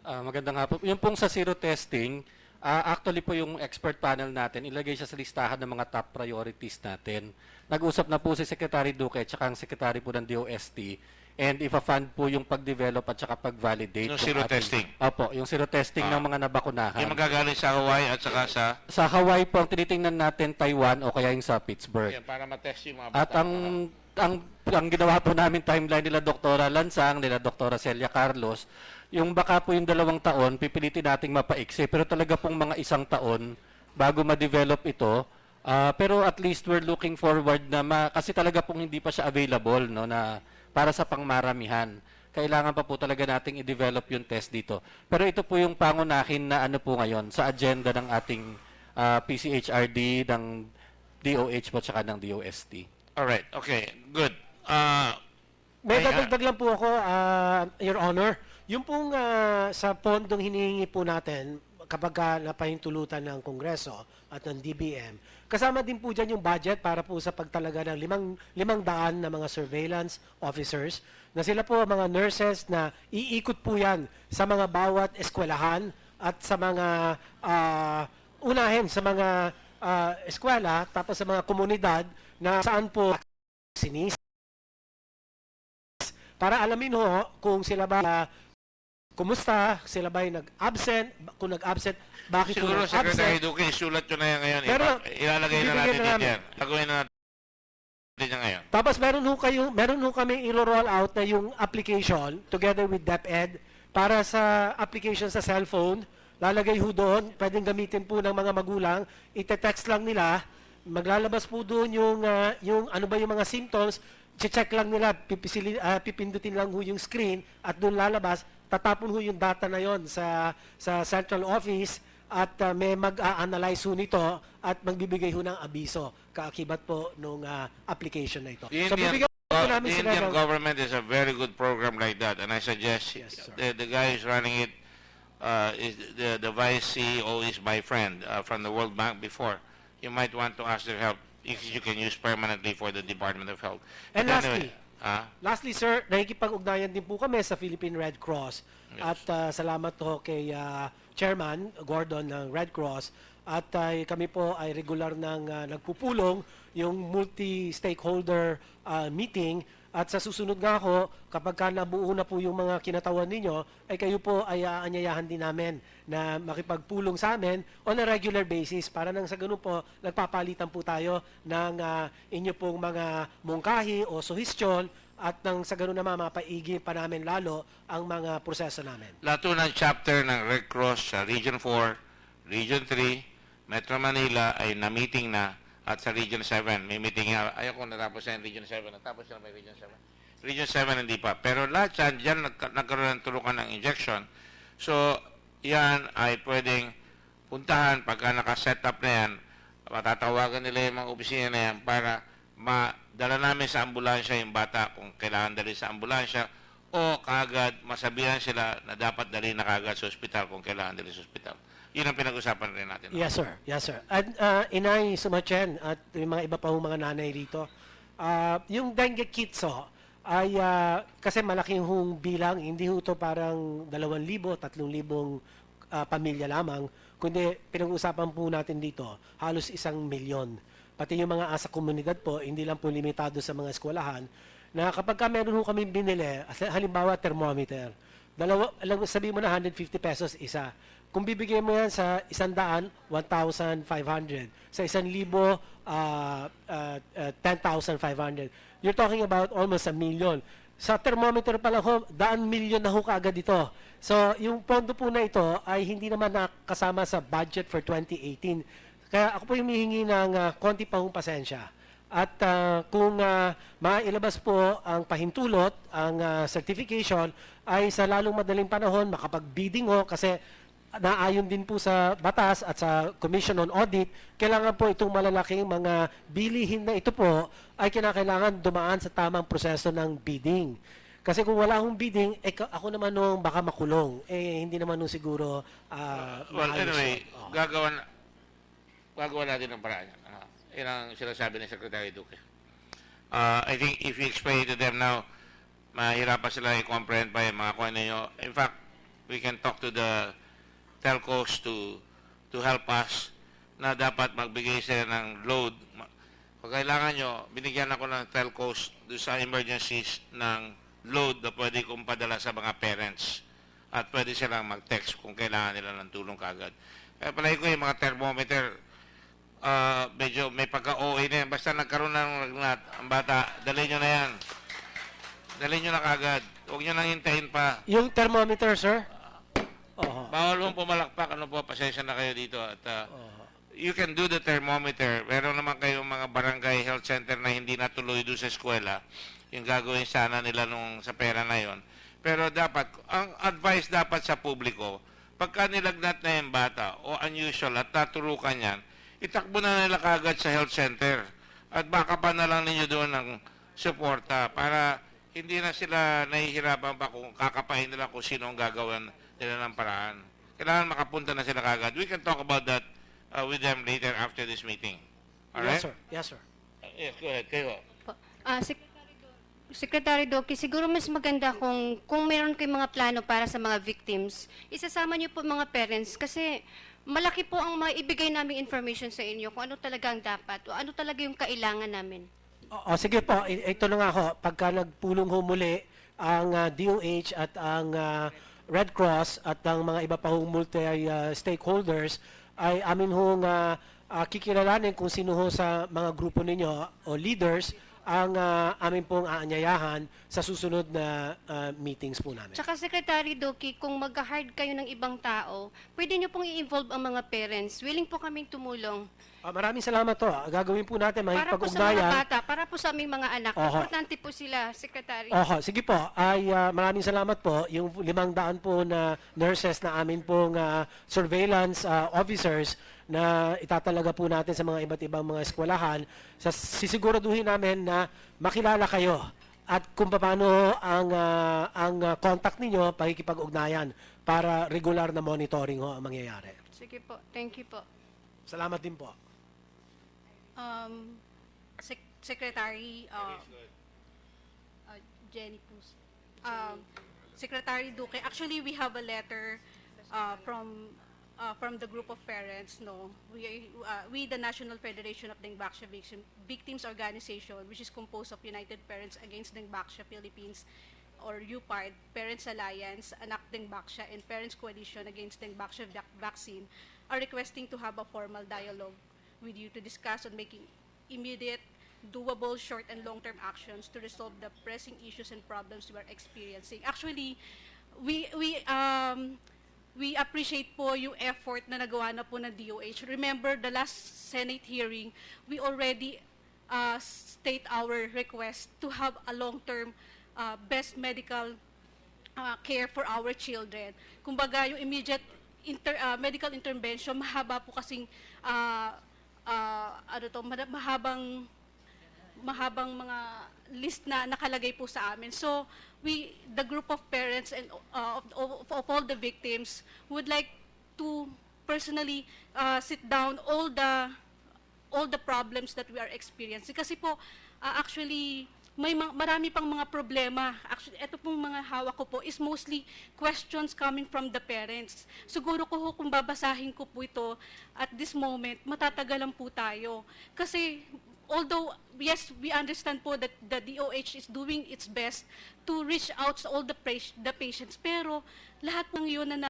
Magandang hapon. Yung pong sa zero testing, actually po yung expert panel natin, ilagay siya sa listahan ng mga top priorities natin. Nag-usap na po si Secretary Duque at saka ang Secretary po ng DOST and ifa-fund po yung pag-develop at saka pag-validate. Yung zero testing? Opo, yung zero testing ng mga nabakunahan. Yung magagaling sa Hawaii at saka sa... Sa Hawaii po, ang tinitingnan natin Taiwan o kaya yung sa Pittsburgh. Yan, para matest yung mga At bata. ang ang ginawa po namin timeline nila Doktora Lansang, nila Doktora Celia Carlos, yung baka po yung 2 taon, pipilitin nating mapaiksi, pero talaga pong mga 1 taon bago ma-develop ito. Pero at least we're looking forward na kasi talaga pong hindi pa siya available, no, na para sa pangmaramihan. Kailangan pa po talaga nating i-develop yung test dito. Pero ito po yung pangunahin na ano po ngayon sa agenda ng ating PCHRD, ng DOH po tsaka ng DOST. Alright, okay, good. May dadagdag lang po ako, Your Honor. Yung pong sa pondong hinihingi po natin kapag napahintulutan ng Kongreso at ng DBM, kasama din po dyan yung budget para po sa pagtalaga ng 500 na mga surveillance officers na sila po mga nurses na iikot po yan sa mga bawat eskwelahan at sa mga unahin sa mga eskwela tapos sa mga komunidad na saan po sinis para alamin ho kung sila ba kumusta, sila ba nag-absent, kung nag-absent, bakit Siguro, po nag-absent. Secretary Duque, sulat yun na yan ngayon. Pero, ilalagay na natin bibigyan na yan. Gagawin na natin yan ngayon. Tapos meron ho kami i-roll out na yung application together with DepEd para sa application sa cellphone. Lalagay ho doon, pwedeng gamitin po ng mga magulang, ite-text lang nila, maglalabas po doon yung ano ba yung mga symptoms, check lang nila, pipindutin lang ho yung screen at doon lalabas, tatapon ho yung data na yon sa central office at may mag-analyze ho nito at magbibigay ho ng abiso kaakibat po nung application na ito. The So bibigyan po namin the sila Indian ng... government is a very good program like that, and I suggest the guy who's running it, is the vice CEO is my friend from the World Bank before. You might want to ask their help if you can use permanently for the Department of Health. And But lastly, sir, nakikipag-ugnayan din po kami sa Philippine Red Cross. Yes. At salamat po kay Chairman Gordon ng Red Cross. At kami po ay regular nagpupulong yung multi-stakeholder meeting. At sa susunod nga ako, kapag nabuo na po yung mga kinatawan ninyo, ay kayo po ay aanyayahan din namin na makipagpulong sa amin on a regular basis para nang sa ganun po, nagpapalitan po tayo ng inyo pong mga mungkahi o suhestyon at nang sa ganun naman mapaigi pa namin lalo ang mga proseso namin. lahat ng chapter ng Red Cross sa Region 4, Region 3, Metro Manila ay na-meeting na at sa Region 7. May meeting nga. Ayaw ko natapos sa Region 7. Natapos na may Region 7. Region 7 hindi pa. Pero lahat dyan nagkaroon ng tulukan ng injection. So, yan ay pwedeng puntahan pagka naka-set up na yan. Matatawagan nila yung mga opisina na yan para madala namin sa ambulansya yung bata kung kailangan dali sa ambulansya o kagad masabihan sila na dapat dali na kagad sa ospital kung kailangan dali sa ospital. Yun ang pinag-usapan rin natin. Yes, sir. Yes, sir. At Inay Sumachen at yung mga iba pa hong mga nanay rito, yung dengue kits ay kasi malaking hong bilang, hindi ho ito parang 2,000, 3,000 pamilya lamang, kundi pinag-usapan po natin dito, halos 1,000,000. Pati yung mga asa komunidad po, hindi lang po limitado sa mga eskwelahan, na kapag meron ho kami binili, halimbawa thermometer, sabihin mo na 150 pesos isa. Kung bibigyan mo yan sa 100, 1,500. Sa 1,000, 10,500. You're talking about almost 1,000,000. Sa thermometer pa lang ho, 100,000,000 na ho kaagad ito. So, yung pondo po na ito ay hindi naman nakasama sa budget for 2018. Kaya ako po humihingi ng konti pa hong pasensya. At kung mailabas po ang pahintulot, ang certification, ay sa lalong madaling panahon makapag-bidding ho kasi naayon din po sa batas at sa Commission on Audit, kailangan po itong malalaking mga bilihin na ito po ay kinakailangan dumaan sa tamang proseso ng bidding. Kasi kung wala akong bidding, ako naman nung baka makulong. Hindi naman nung siguro well, anyway, gagawa natin ng paraan. Yan ang sinasabi ni Secretary Duque. I think if you explain to them now, mahirapan sila i-comprehend pa yung mga kuha ninyo. In fact, we can talk to the telcos to help us na dapat magbigay sila ng load. Kung kailangan nyo, binigyan ako ng telcos doon sa emergencies ng load na pwede kong padala sa mga parents at pwede silang mag-text kung kailangan nila ng tulong kagad. Palagi ko yung mga thermometer, medyo may pagka-OA na yan. Basta nagkaroon ng lagnat, ang bata, dalhin nyo na yan. Dalhin nyo na kagad. Huwag nyo nang hintayin pa. Yung thermometer, sir? Bawal mong pumalakpak. Ano po, pasensya na kayo dito. At you can do the thermometer. Meron naman kayong mga barangay health center na hindi natuloy doon sa eskwela. Yung gagawin sana nila nung sa pera na yon. Pero dapat, ang advice dapat sa publiko, pagka nilagnat na yung bata o unusual at naturukan yan, itakbo na nila kagad sa health center. At baka pa na lang ninyo doon ng suporta para hindi na sila nahihirapan pa kung kakapahin nila kung sino ang gagawin nila ng paraan. Kailangan makapunta na sila kagad. We can talk about that with them later after this meeting. Alright? Yes, sir. Yes, sir. Yes, go ahead. Kayo. Secretary Doki, siguro mas maganda kung meron kayong mga plano para sa mga victims, isasama niyo po mga parents kasi malaki po ang maibigay naming information sa inyo kung ano talaga ang dapat o ano talaga yung kailangan namin. Sige po, ito na nga ho. Pagka nagpulong ho muli ang DOH at ang Red Cross at ang mga iba pa hong multi-stakeholders, ay amin hong kikilalanin kung sino ho sa mga grupo ninyo o leaders ang amin pong aanyayahan sa susunod na meetings po namin. Tsaka Secretary Doki, kung mag-hard kayo ng ibang tao, pwede niyo pong i-involve ang mga parents. Willing po kaming tumulong. Maraming salamat to. Gagawin po natin Para po sa makipag-ugnayan. mga bata, para po sa aming mga anak. Importante po sila, Secretary. Sige po. Maraming salamat po. Yung 500 po na nurses na amin pong surveillance officers na itatalaga po natin sa mga iba't ibang mga eskwelahan, sisiguraduhin namin na makilala kayo at kung paano ang contact ninyo, pakikipag-ugnayan para regular na monitoring ho ang mangyayari. Sige po. Thank you po. Salamat din po. Secretary Jenny Pus. Secretary Duque, actually we have a letter from the group of parents. No, we the National Federation of Dengue Victims Organization, which is composed of United Parents Against Dengue Philippines, or UPARD, Parents Alliance, Anak Dengue and Parents Coalition Against Dengue Vaccine, are requesting to have a formal dialogue with you to discuss on making immediate, doable, short and long-term actions to resolve the pressing issues and problems we are experiencing. Actually, we appreciate po yung effort na nagawa na po ng DOH. Remember, the last Senate hearing, we already state our request to have a long-term best medical care for our children. Kumbaga, yung immediate medical intervention, mahaba po kasing mahabang mga list na nakalagay po sa amin. So, the group of parents and of all the victims would like to personally sit down all the problems that we are experiencing. Kasi po, actually, marami pang mga problema. Actually, ito pong mga hawak ko po is mostly questions coming from the parents. Siguro ko kung babasahin ko po ito at this moment, matatagalan po tayo. Kasi although, yes, we understand po that the DOH is doing its best to reach out to all the patients, pero lahat ng yun na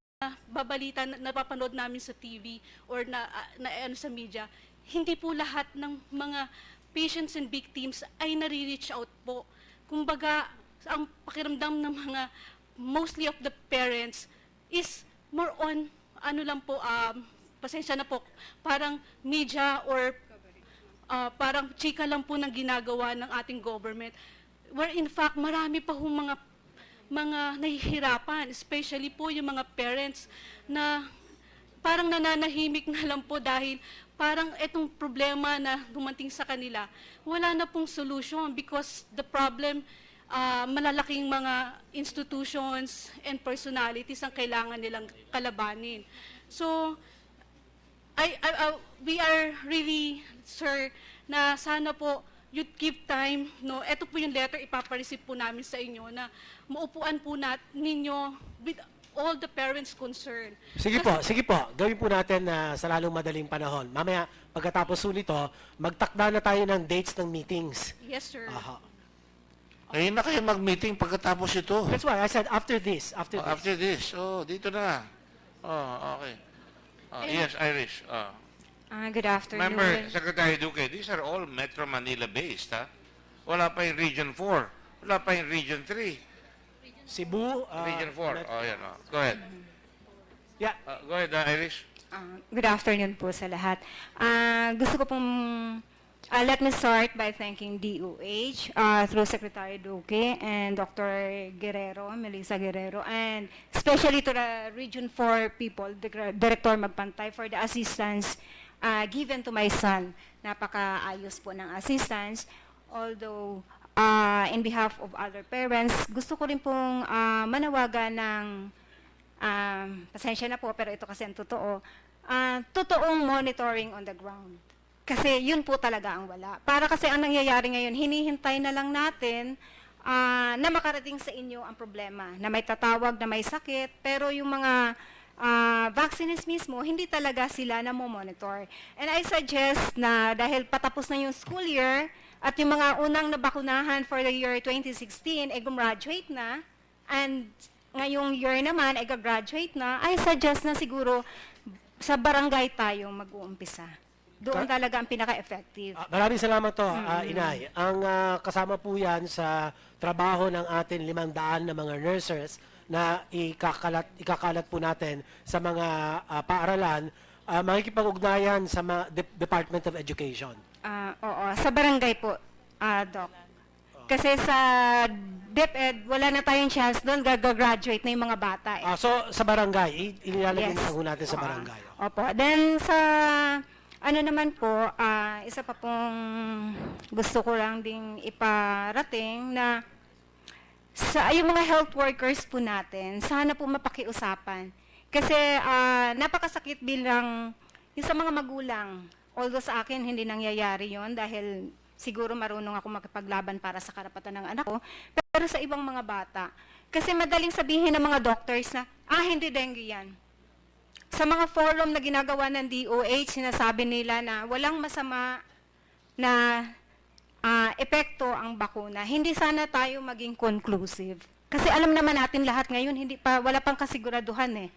babalita, napapanood namin sa TV or sa media, hindi po lahat ng mga patients and victims ay nare-reach out po. Kumbaga, ang pakiramdam ng mga, mostly of the parents, is more on, pasensya na po, parang media or parang chika lang po ng ginagawa ng ating government. Where in fact, marami pa hong mga nahihirapan, especially po yung mga parents na parang nananahimik na lang po dahil parang itong problema na dumating sa kanila, wala na pong solution because the problem, malalaking mga institutions and personalities ang kailangan nilang kalabanin. So, we are really, sir, na sana po you'd give time, no? Ito po yung letter ipapareceive po namin sa inyo na maupuan po ninyo with all the parents concerned. Sige po. Gawin po natin sa lalong madaling panahon. Mamaya, pagkatapos po nito, magtakda na tayo ng dates ng meetings. Yes, sir. Ngayon na kayo mag-meeting pagkatapos ito. That's why I said after this. After this. Dito na. Okay. Yes, Irish. Good afternoon. Remember, Secretary Duque, these are all Metro Manila based, ha? Wala pa yung Region 4. Wala pa yung Region 3. Cebu. Region 4. Oh, yan. Oh. Go ahead. Yeah. Go ahead, Irish. Good afternoon po sa lahat. Gusto ko pong let me start by thanking DOH through Secretary Duque and Dr. Guerrero, Melissa Guerrero, and especially to the Region 4 people, Director Magpantay, for the assistance given to my son. Napakaayos po ng assistance. Although, in behalf of other parents, gusto ko rin pong manawagan ng pasensya na po, pero ito kasi ang totoo, totoong monitoring on the ground. Kasi yun po talaga ang wala. Para kasi ang nangyayari ngayon, hinihintay na lang natin na makarating sa inyo ang problema, na may tatawag, na may sakit, pero yung mga vaccines mismo, hindi talaga sila na monitor. And I suggest na dahil patapos na yung school year, at yung mga unang nabakunahan for the year 2016, gumraduate na, and ngayong year naman, gagraduate na, I suggest na siguro sa barangay tayo mag-uumpisa. Doon talaga ang pinaka-effective. Maraming salamat to, Inay. Ang kasama po yan sa trabaho ng atin 500 na mga nurses na ikakalat po natin sa mga paaralan, makikipag-ugnayan sa Department of Education. Oo, sa barangay po, Doc. Kasi sa DepEd, wala na tayong chance doon, gagraduate na yung mga bata. So, sa barangay, inilalagay na po natin sa barangay. Opo. Then, sa ano naman po, isa pa pong gusto ko lang ding iparating na sa yung mga health workers po natin, sana po mapakiusapan. Kasi napakasakit bilang yung sa mga magulang. Although sa akin, hindi nangyayari yon dahil siguro marunong ako makipaglaban para sa karapatan ng anak ko. Pero sa ibang mga bata, kasi madaling sabihin ng mga doctors na, hindi dengue yan. Sa mga forum na ginagawa ng DOH, sinasabi nila na walang masama na epekto ang bakuna. Hindi sana tayo maging conclusive. Kasi alam naman natin lahat ngayon, wala pang kasiguraduhan eh.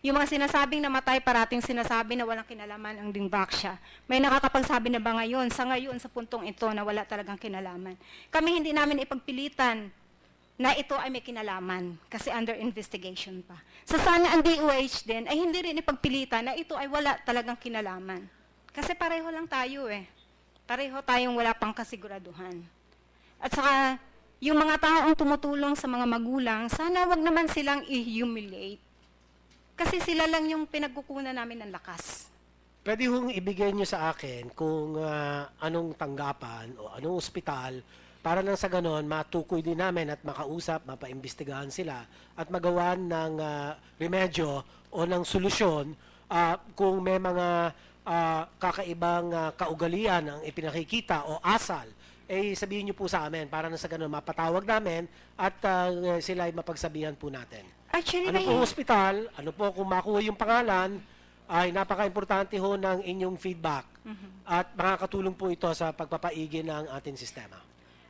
Yung mga sinasabing namatay, parating sinasabi na walang kinalaman ang Dingvaxia. May nakakapagsabi na ba ngayon, sa puntong ito, na wala talagang kinalaman? Kami hindi namin ipagpilitan na ito ay may kinalaman kasi under investigation pa. So sana ang DOH din ay hindi rin ipagpilitan na ito ay wala talagang kinalaman. Kasi pareho lang tayo eh. Pareho tayong wala pang kasiguraduhan. At saka, yung mga taong tumutulong sa mga magulang, sana wag naman silang i-humiliate. Kasi sila lang yung pinagkukunan namin ng lakas. Pwede hong ibigay nyo sa akin kung anong tanggapan o anong ospital para nang sa ganon, matukoy din namin at makausap, mapaimbestigahan sila at magawan ng remedyo o ng solusyon kung may mga kakaibang kaugalian ang ipinakikita o asal, sabihin nyo po sa amin para nang sa ganon, mapatawag namin at sila ay mapagsabihan po natin. Actually, ano po hospital, ano po kung makuha yung pangalan, ay napaka-importante ho ng inyong feedback at makakatulong po ito sa pagpapaigi ng ating sistema.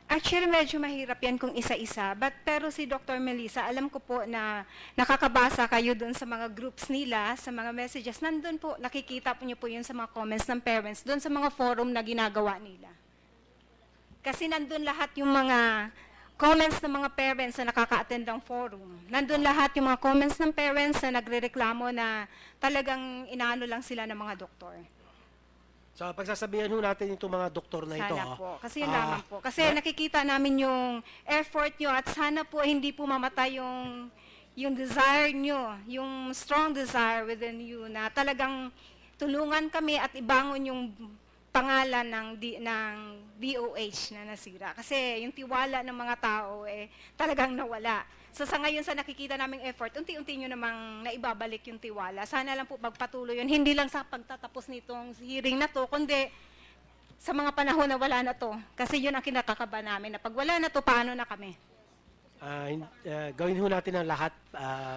Actually, medyo mahirap yan kung isa-isa. Pero si Dr. Melissa, alam ko po na nakakabasa kayo dun sa mga groups nila, sa mga messages. Nandun po, nakikita po niyo po yun sa mga comments ng parents, dun sa mga forum na ginagawa nila. Kasi nandun lahat yung mga comments ng mga parents na nakaka-attend ng forum. Nandun lahat yung mga comments ng parents na nagrereklamo na talagang inaano lang sila ng mga doktor. So, pagsasabihan ho natin itong mga doktor na ito. Sana po. Kasi yun lamang po. Kasi nakikita namin yung effort nyo at sana po hindi po mamatay yung desire nyo, yung strong desire within you na talagang tulungan kami at ibangon yung pangalan ng DOH na nasira. Kasi yung tiwala ng mga tao talagang nawala. So sa ngayon sa nakikita naming effort, unti-unti nyo namang naibabalik yung tiwala. Sana lang po magpatuloy yun. Hindi lang sa pagtatapos nitong hearing na to, kundi sa mga panahon na wala na to. Kasi yun ang kinakakaba namin, na pag wala na to, paano na kami? Gawin ho natin ang lahat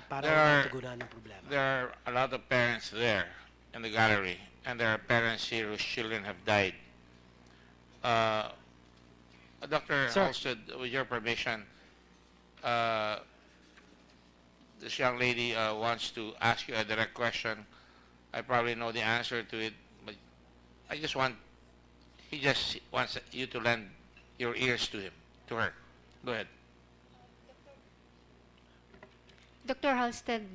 para matugunan ng problema. There are a lot of parents there in the gallery, and there are parents here whose children have died. Dr. Halstead, with your permission, this young lady wants to ask you a direct question. I probably know the answer to it, but he just wants you to lend your ears to him, to her. Go ahead. Dr. Halstead,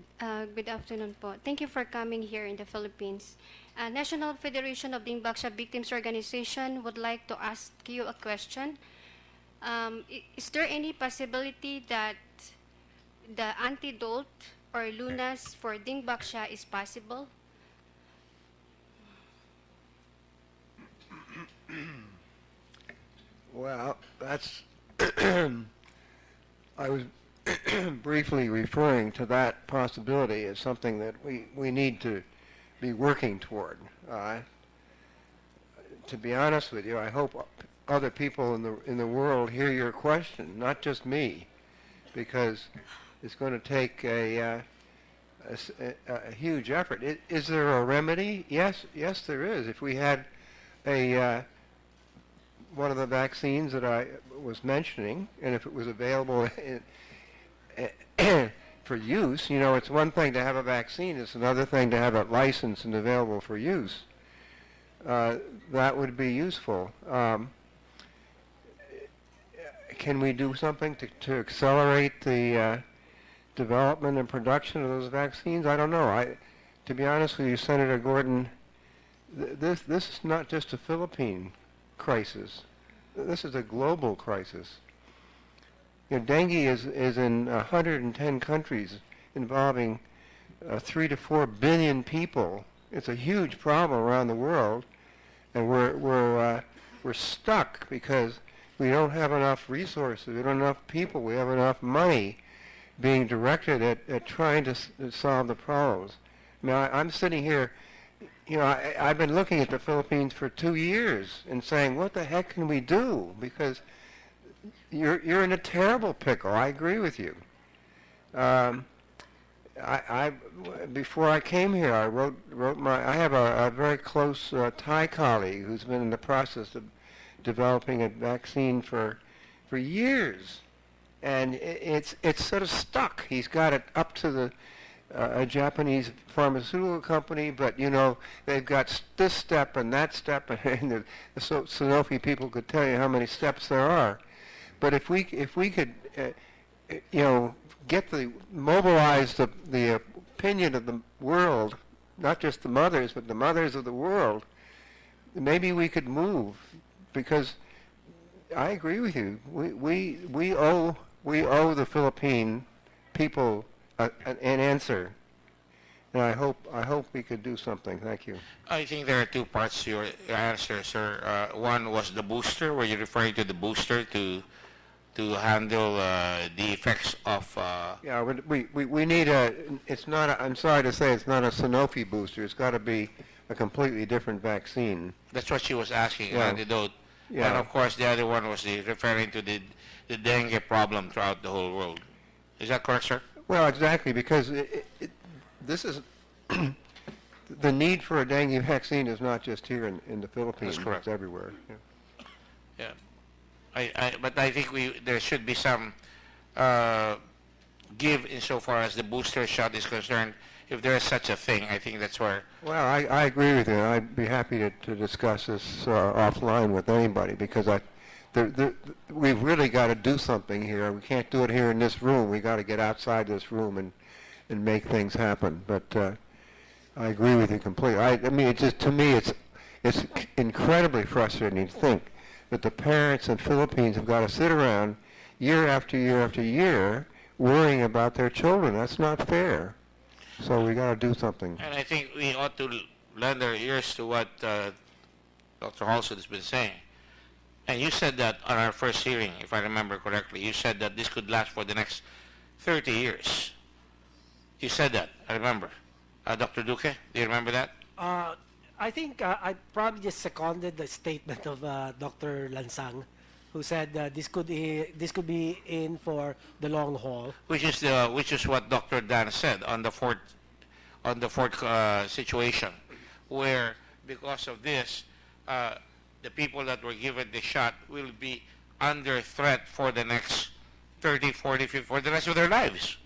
good afternoon po. Thank you for coming here in the Philippines. National Federation of Dengue Victims Organization would like to ask you a question. Is there any possibility that the antidote or lunas for dengue is possible? Well, that's, I was briefly referring to that possibility as something that we need to be working toward. To be honest with you, I hope other people in the world hear your question, not just me, because it's going to take a huge effort. Is there a remedy? Yes, there is. If we had one of the vaccines that I was mentioning, and if it was available for use, you know, it's one thing to have a vaccine, it's another thing to have it licensed and available for use. That would be useful. Can we do something to accelerate the development and production of those vaccines? I don't know. To be honest with you, Senator Gordon, this is not just a Philippine crisis. This is a global crisis. You know, dengue is in 110 countries involving 3 to 4 billion people. It's a huge problem around the world, and we're stuck because we don't have enough resources, we don't have enough people, we have enough money being directed at trying to solve the problems. I mean, I'm sitting here, you know, I've been looking at the Philippines for 2 years and saying, what the heck can we do? Because you're in a terrible pickle. I agree with you. Before I came here, I I have a very close Thai colleague who's been in the process of developing a vaccine for years, and it's sort of stuck. He's got it up to a Japanese pharmaceutical company, but you know they've got this step and that step, and the Sanofi people could tell you how many steps there are. But if we could, you know, mobilize the opinion of the world, not just the mothers, but the mothers of the world, maybe we could move. Because I agree with you. We owe the Philippine people an answer, and I hope we could do something. Thank you. I think there are two parts to your answer, sir. One was the booster. Were you referring to the booster to handle the effects of? Yeah, we need a. It's not. I'm sorry to say, it's not a Sanofi booster. It's got to be a completely different vaccine. That's what she was asking. Yeah. Antidote. Yeah. And of course, the other one was referring to the dengue problem throughout the whole world. Is that correct, sir? Well, exactly, because this is the need for a dengue vaccine is not just here in the Philippines. That's correct. It's everywhere. Yeah. Yeah. But I think there should be some give insofar as the booster shot is concerned. If there is such a thing, I think that's where. Well, I agree with you. I'd be happy to discuss this offline with anybody, because we've really got to do something here. We can't do it here in this room. We got to get outside this room and make things happen. But I agree with you completely. I mean, it's just, to me, it's incredibly frustrating to think that the parents in Philippines have got to sit around year after year after year worrying about their children. That's not fair. So we got to do something. And I think we ought to lend our ears to what Dr. Halstead has been saying. And you said that on our first hearing, if I remember correctly, you said that this could last for the next 30 years. You said that, I remember. Dr. Duque, do you remember that? I think I probably just seconded the statement of Dr. Lansang, who said this could be in for the long haul. Which is what Dr. Dan said on the fourth situation, where because of this, the people that were given the shot will be under threat for the next 30, 40, 50, for the rest of their lives.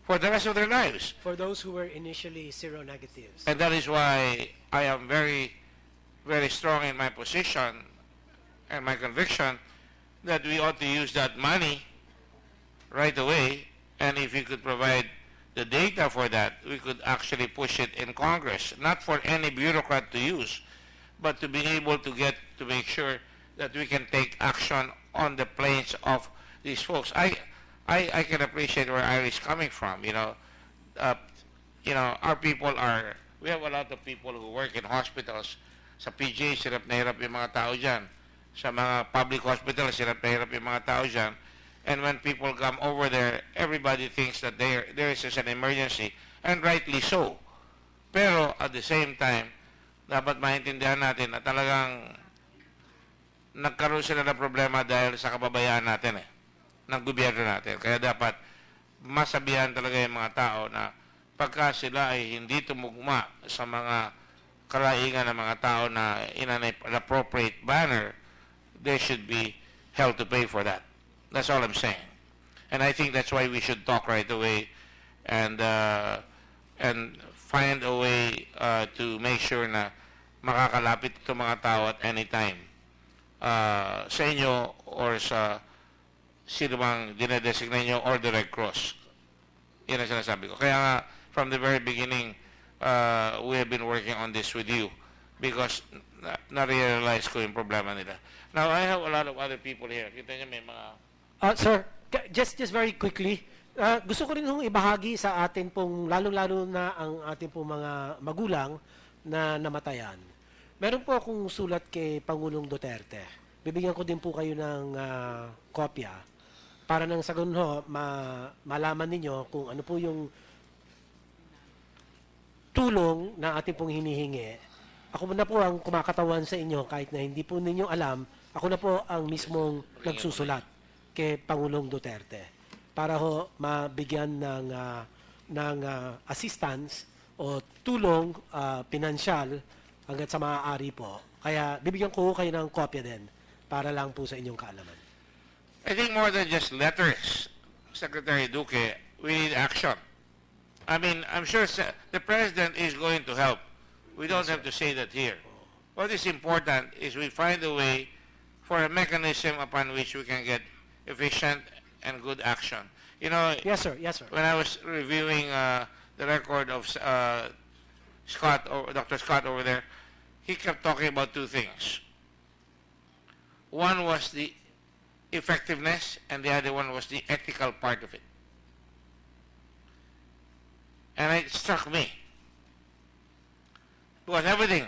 For the rest of their lives. For those who were initially seronegatives. And that is why I am very very strong in my position and my conviction that we ought to use that money right away, and if you could provide the data for that, we could actually push it in Congress, not for any bureaucrat to use, but to be able to make sure that we can take action on the planes of these folks. I can appreciate where Irish coming from. Our people we have a lot of people who work in hospitals. Sa PJ, hirap na hirap yung mga tao dyan. Sa mga public hospitals, hirap na hirap yung mga tao dyan. And when people come over there, everybody thinks that there is just an emergency, and rightly so. Pero at the same time, dapat maintindihan natin na talagang nagkaroon sila ng problema dahil sa kababayaan natin ng gobyerno natin. Kaya dapat masabihan talaga yung mga tao na pagka sila ay hindi tumugma sa mga karaingan ng mga tao na in an appropriate manner, they should be held to pay for that. That's all I'm saying. And I think that's why we should talk right away and find a way to make sure na makakalapit itong mga tao at any time sa inyo or sa sino bang dinedesignate nyo or the Red Cross. Yan ang sinasabi ko. Kaya nga, from the very beginning, we have been working on this with you because na-realize ko yung problema nila. Now, I have a lot of other people here. Kita niyo may mga... Sir, just very quickly, gusto ko rin hong ibahagi sa atin pong, lalong-lalo na ang ating pong mga magulang na namatayan. Meron po akong sulat kay Pangulong Duterte. Bibigyan ko din po kayo ng kopya para nang sa ganun ho, malaman ninyo kung ano po yung tulong na ating pong hinihingi. Ako na po ang kumakatawan sa inyo kahit na hindi po ninyo alam, ako na po ang mismong nagsusulat kay Pangulong Duterte para ho mabigyan ng assistance o tulong pinansyal hanggat sa maaari po. Kaya bibigyan ko kayo ng kopya din para lang po sa inyong kaalaman. I think more than just letters, Secretary Duque, we need action. I mean, I'm sure the President is going to help. We don't have to say that here. What is important is we find a way for a mechanism upon which we can get efficient and good action. You know, Yes, sir. Yes, sir. when I was reviewing the record of Dr. Scott over there, he kept talking about two things. One was the effectiveness, and the other one was the ethical part of it. And it struck me. Because everything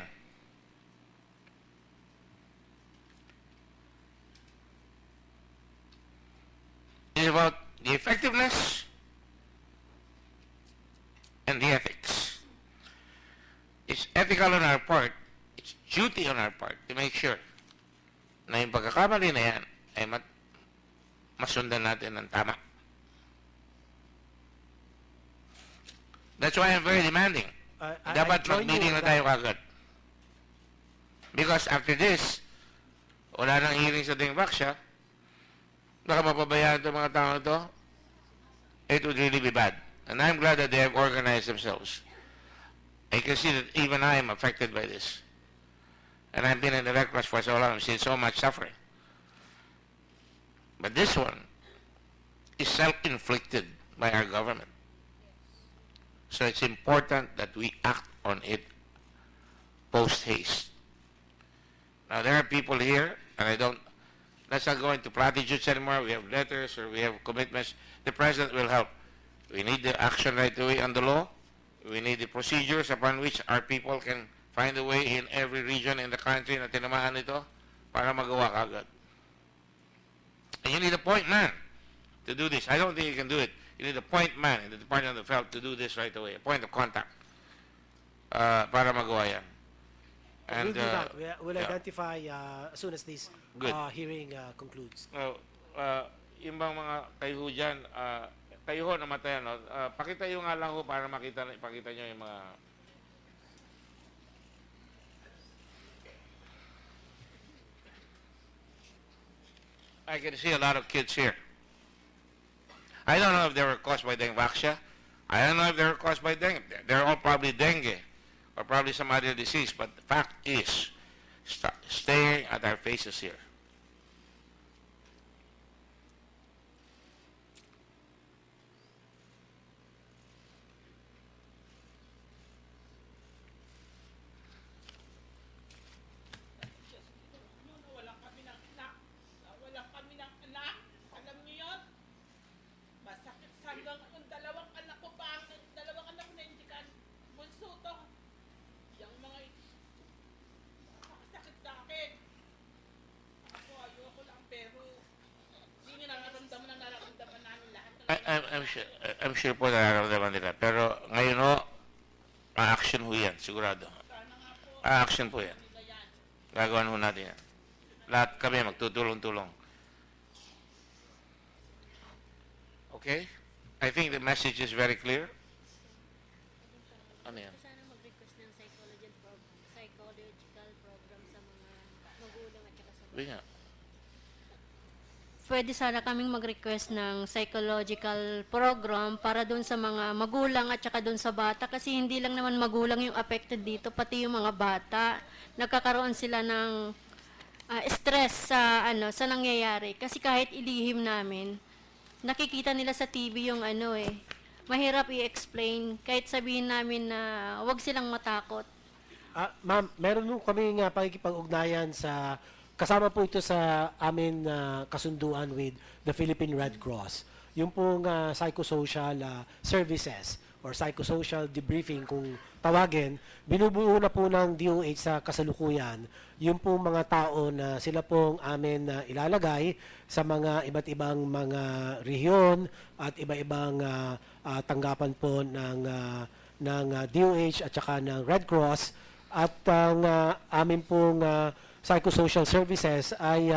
is about the effectiveness and the ethics. It's ethical on our part, it's duty on our part to make sure na yung pagkakamali na yan ay masundan natin ng tama. That's why I'm very demanding. Dapat mag-meeting na tayo kagad. Because after this, wala nang hearing sa Dengue siya, baka mapabayaan itong mga tao ito, it would really be bad. And I'm glad that they have organized themselves. I can see that even I am affected by this. And I've been in the Red Cross for so long, I've seen so much suffering. But this one is self-inflicted by our government. So it's important that we act on it post-haste. Now there are people here, and let's not go into platitudes anymore. We have letters or we have commitments. The President will help. We need the action right away on the law. We need the procedures upon which our people can find a way in every region in the country na tinamaan nito para magawa kagad. And you need a point man to do this. I don't think you can do it. You need a point man in the Department of Health to do this right away, a point of contact para magawa yan. And, We'll do that. We'll yeah. identify as soon as this Good. hearing concludes. Yung bang mga kayo dyan, kayo ho namatayan, no? Pakita yung nga lang ho para pakita nyo yung mga... I can see a lot of kids here. I don't know if they were caused by dengue. I don't know if they were caused by dengue. They're all probably dengue or probably some other disease. But the fact is staring at our faces here. I'm sure po nararamdaman nila. Pero ngayon ho, a-action ho yan, sigurado. A-action po yan. Gagawan ho natin yan. Lahat kami magtutulong-tulong. Okay? I think the message is very clear. Ano yan? Sana mag-request ng psychological program sa mga magulang at saka sa Hindi nga. Pwede sana kaming mag-request ng psychological program para doon sa mga magulang at saka doon sa bata kasi hindi lang naman magulang yung affected dito, pati yung mga bata. Nagkakaroon sila ng stress sa nangyayari kasi kahit ilihim namin, nakikita nila sa TV yung mahirap i-explain kahit sabihin namin na wag silang matakot. Ma'am, meron nung kami nga pakikipag-ugnayan sa kasama po ito sa amin kasunduan with the Philippine Red Cross. Yung pong psychosocial services or psychosocial debriefing kung tawagin, binubuo na po ng DOH sa kasalukuyan yung pong mga tao na sila pong amin ilalagay sa mga iba't ibang mga rehiyon at iba-ibang tanggapan po ng DOH at saka ng Red Cross at ang amin pong psychosocial services ay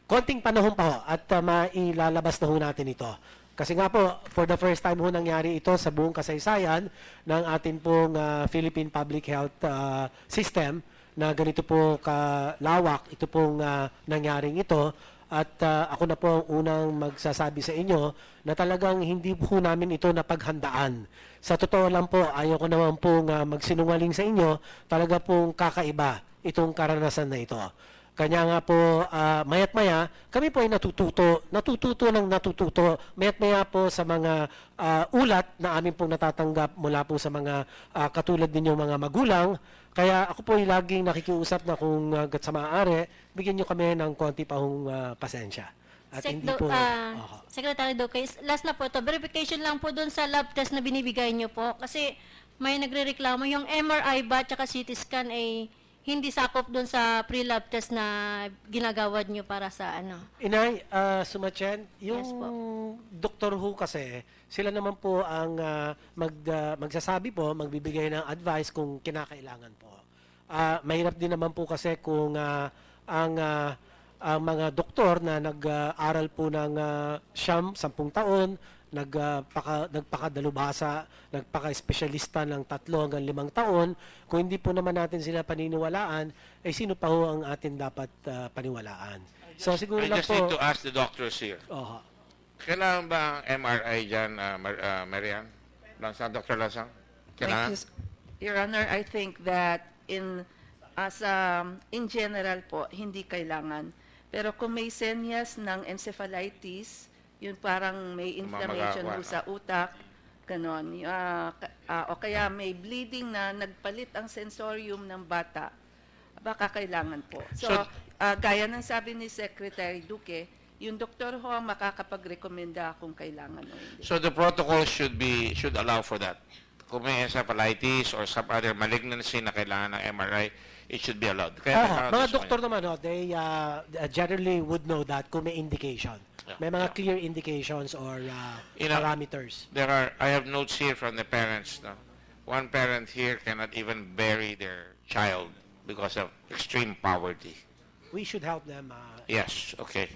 konting panahon pa ho at mailalabas na ho natin ito. Kasi nga po, for the first time ho nangyari ito sa buong kasaysayan ng ating pong Philippine Public Health System na ganito po kalawak, ito pong nangyaring ito. At ako na po ang unang magsasabi sa inyo na talagang hindi po namin ito napaghandaan. Sa totoo lang po, ayaw ko naman pong magsinungaling sa inyo, talaga pong kakaiba itong karanasan na ito. Kanya nga po, mayat maya, kami po ay natututo mayat maya po sa mga ulat na amin pong natatanggap mula po sa mga katulad ninyong mga magulang. Kaya ako po ay laging nakikiusap na kung sa maaari, bigyan nyo kami ng konti pa hong pasensya. At hindi po... Secretary Duque, last na po ito, verification lang po doon sa lab test na binibigay nyo po. Kasi may nagre-reklamo, yung MRI ba at CT scan ay hindi sakop doon sa pre-lab test na ginagawad nyo para sa Inay, Sumachen, yung Yes po. Dr. Who kasi, sila naman po ang magsasabi po, magbibigay ng advice kung kinakailangan po. Mahirap din naman po kasi kung ang mga doktor na nag-aral po ng 10 taon, nagpakadalubhasa, nagpaka-espesyalista ng 3 hanggang 5 taon, kung hindi po naman natin sila paniniwalaan, ay sino pa ho ang atin dapat paniwalaan? So siguro I lang just po... need to ask the doctors here. Kailangan ba ang MRI dyan, Marian? Lansang, Dr. Lansang? Kailangan? Your Honor, I think that in general po, hindi kailangan. Pero kung may senyas ng encephalitis, yun parang may inflammation Mamagawa, sa utak, ganon. O kaya may bleeding na nagpalit ang sensorium ng bata, baka kailangan po. So, gaya ng sabi ni Secretary Duque, yung doktor ho ang makakapag-rekomenda kung kailangan o hindi. So the protocol should allow for that. Kung may encephalitis or some other malignancy na kailangan ng MRI, it should be allowed. Kaya mga doktor naman, they generally would know that kung may indication. May mga clear indications or parameters. I have notes here from the parents. No? One parent here cannot even bury their child because of extreme poverty. We should help them. Yes, okay.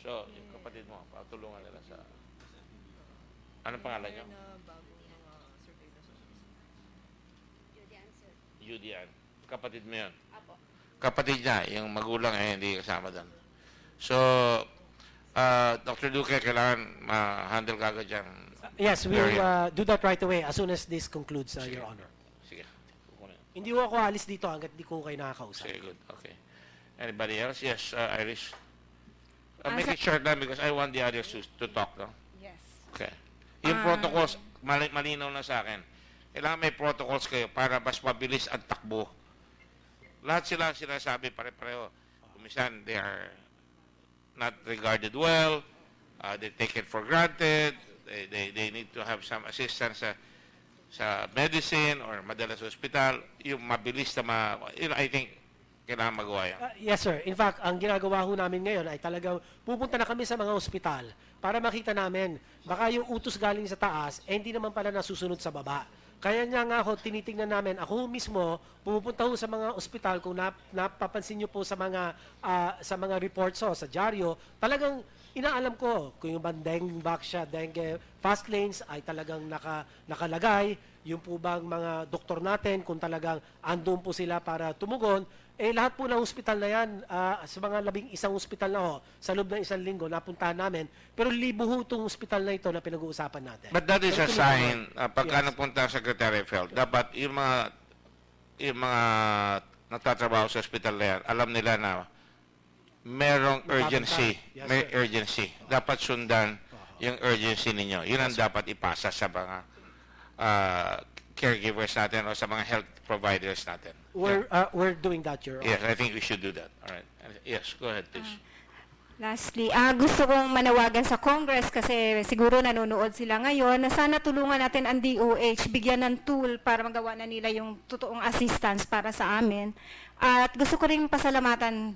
So, yung kapatid mo, patulungan nila sa... Anong pangalan niyo? Judian. Kapatid mo yun? Apo. Kapatid niya, yung magulang ay hindi kasama doon. So, Dr. Duque, kailangan ma-handle kagad yan. Yes, we'll do that right away as soon as this concludes, Your Honor. Sige. Hindi ko ako alis dito hanggat di ko kayo nakakausap. Okay, good. Okay. Anybody else? Yes, Iris. Make Sir- it short lang because I want the others to talk, no? Yes. Okay. Yung protocols, malinaw na sa akin. Kailangan may protocols kayo para mas mabilis ang takbo. Lahat sila sinasabi pare-pareho. Kumisan, they are not regarded well, they take it for granted, they need to have some assistance sa medicine or madala sa hospital. Yung mabilis na I think, kailangan magawa yan. Yes, sir. In fact, ang ginagawa ho namin ngayon ay talagang pupunta na kami sa mga ospital para makita namin. Baka yung utos galing sa taas, hindi naman pala nasusunod sa baba. Kaya nga ho, tinitingnan namin, ako mismo, pumupunta ho sa mga ospital, kung napapansin nyo po sa mga reports ho, sa dyaryo, talagang inaalam ko kung yung bandeng dengue fast lanes ay talagang nakalagay, yung po bang mga doktor natin, kung talagang andun po sila para tumugon, lahat po ng ospital na yan, sa mga 11 ospital na ho, sa loob ng 1 linggo, napuntahan namin. Pero libo ho itong ospital na ito na pinag-uusapan natin. But that is a Pero sign, pagka yes. napunta ang Secretary of Health, dapat yung mga nagtatrabaho sa ospital na yan, alam nila na merong urgency. Yes, May sir. urgency. Dapat sundan yung urgency ninyo. Yun ang dapat ipasa sa mga caregivers natin o sa mga health providers natin. We're doing that, Your Honor. Yes, I think we should do that. All right. Yes, go ahead, please. Lastly, gusto kong manawagan sa Congress kasi siguro nanonood sila ngayon na sana tulungan natin ang DOH, bigyan ng tool para magawa na nila yung totoong assistance para sa amin. At gusto ko rin pasalamatan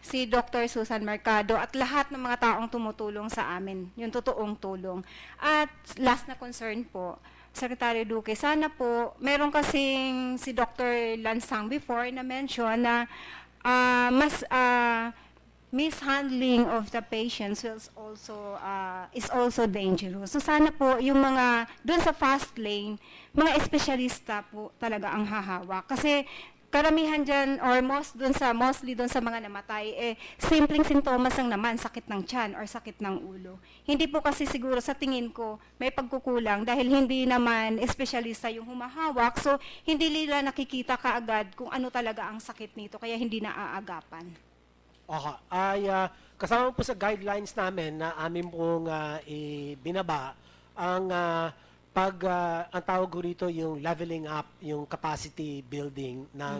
si Dr. Susan Mercado at lahat ng mga taong tumutulong sa amin, yung totoong tulong. At last na concern po, Secretary Duque, sana po, meron kasing si Dr. Lansang before na mention na mishandling of the patients is also dangerous. So sana po yung mga doon sa fast lane, mga espesyalista po talaga ang hahawak. Kasi karamihan dyan, or mostly doon sa mga namatay, simpleng sintomas lang naman, sakit ng tiyan or sakit ng ulo. Hindi po kasi siguro sa tingin ko may pagkukulang dahil hindi naman espesyalista yung humahawak, so hindi nila nakikita kaagad kung ano talaga ang sakit nito, kaya hindi naaagapan. Kasama po sa guidelines namin na amin pong binaba ang ang tawag ko rito yung leveling up, yung capacity building ng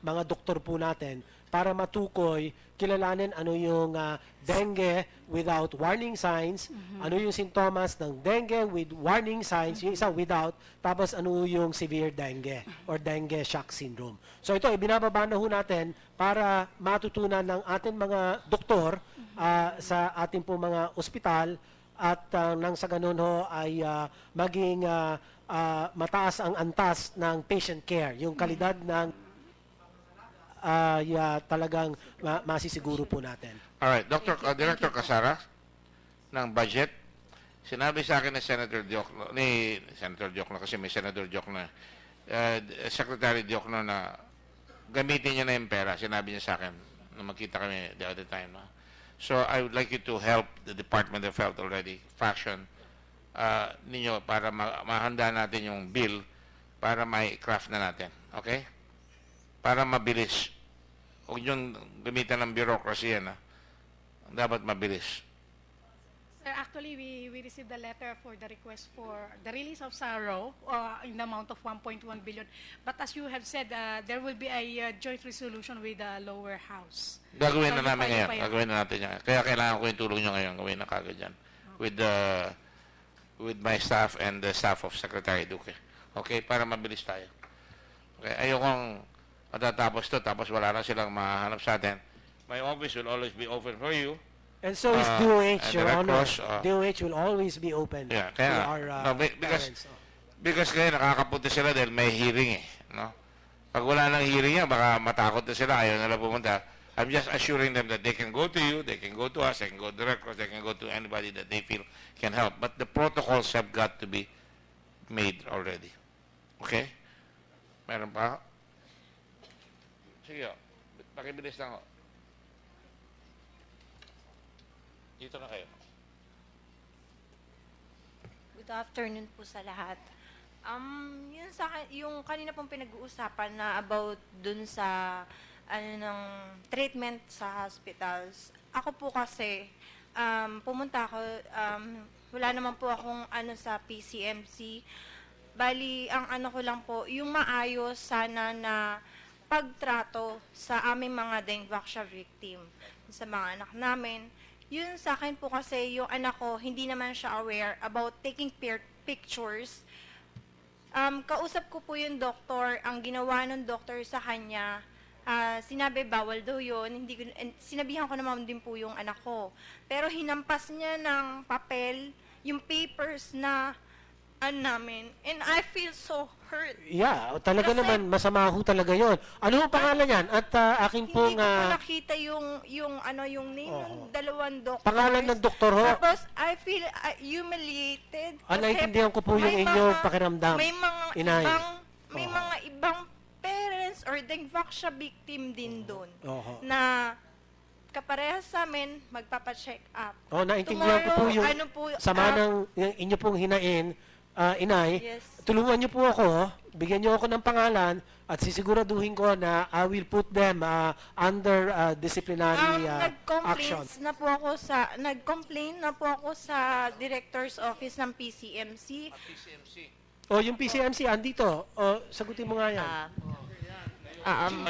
mga doktor po natin para matukoy, kilalanin ano yung dengue without warning signs, ano yung sintomas ng dengue with warning signs, yung isa without, tapos ano yung severe dengue or dengue shock syndrome. So ito, ibinababa na ho natin para matutunan ng ating mga doktor sa ating po mga ospital at nang sa ganun ho ay maging mataas ang antas ng patient care, yung kalidad ng talagang masisiguro po natin. All right, Director Casara ng budget, sinabi sa akin ni Senator Diokno kasi may Senator Diokno, Secretary Diokno na gamitin niya na yung pera. Sinabi niya sa akin na magkita kami the other time. No? So I would like you to help the Department of Health already fashion ninyo para mahanda natin yung bill para may craft na natin. Okay? Para mabilis. Huwag yung gamitan ng bureaucracy yan. Dapat mabilis. Sir, actually, we received a letter for the request for the release of SARO in the amount of 1.1 billion. But as you have said, there will be a joint resolution with the lower house. Gagawin na namin ngayon. Gagawin na natin yan. Kaya kailangan ko yung tulong nyo ngayon. Gawin na kagad yan. With my staff and the staff of Secretary Duque. Okay? Para mabilis tayo. Okay? Ayokong matatapos to tapos wala na silang mahanap sa atin. My office will always be open for you. And so is DOH, Your Honor. Cross, DOH will always be open yeah, to kaya, our parents. Because kaya nakakapunta sila dahil may hearing no? Pag wala nang hearing yan, baka matakot na sila, ayaw nila pumunta. I'm just assuring them that they can go to you, they can go to us, they can go to the Red Cross, they can go to anybody that they feel can help. But the protocols have got to be made already. Okay? Meron pa? Sige, pakibilis lang. Dito na kayo. Good afternoon po sa lahat. Yun sa yung kanina pong pinag-uusapan na about dun sa ng treatment sa hospitals. Ako po kasi pumunta ako, wala naman po akong sa PCMC. Bali, ang ko lang po, yung maayos sana na pagtrato sa aming mga dengue victim, sa mga anak namin. Yun sa akin po kasi, yung anak ko, hindi naman siya aware about taking pictures. Kausap ko po yung doktor, ang ginawa ng doktor sa kanya, sinabi bawal daw yun, sinabihan ko naman din po yung anak ko. Pero hinampas niya ng papel, yung papers na namin, and I feel so hurt. Yeah, talaga Kasi naman, masama ho talaga yon. Ano ang pangalan yan? At akin hindi pong... ko po nakita yung name ng dalawang doctors. Pangalan ng doktor ho? Tapos, I feel humiliated. Naintindihan ko po yung inyong pakiramdam. Inay. May mga ibang parents or dengue victim din doon Oho. na kaparehas sa amin, magpapacheck up. Naintindihan ko po yung sama ng inyo pong hinain, inay. Yes. Tulungan niyo po ako, bigyan niyo ako ng pangalan at sisiguraduhin ko na I will put them under disciplinary action. Nag-complain na po ako sa director's office ng PCMC. Yung PCMC, andito. Sagutin mo nga yan. Ma'am,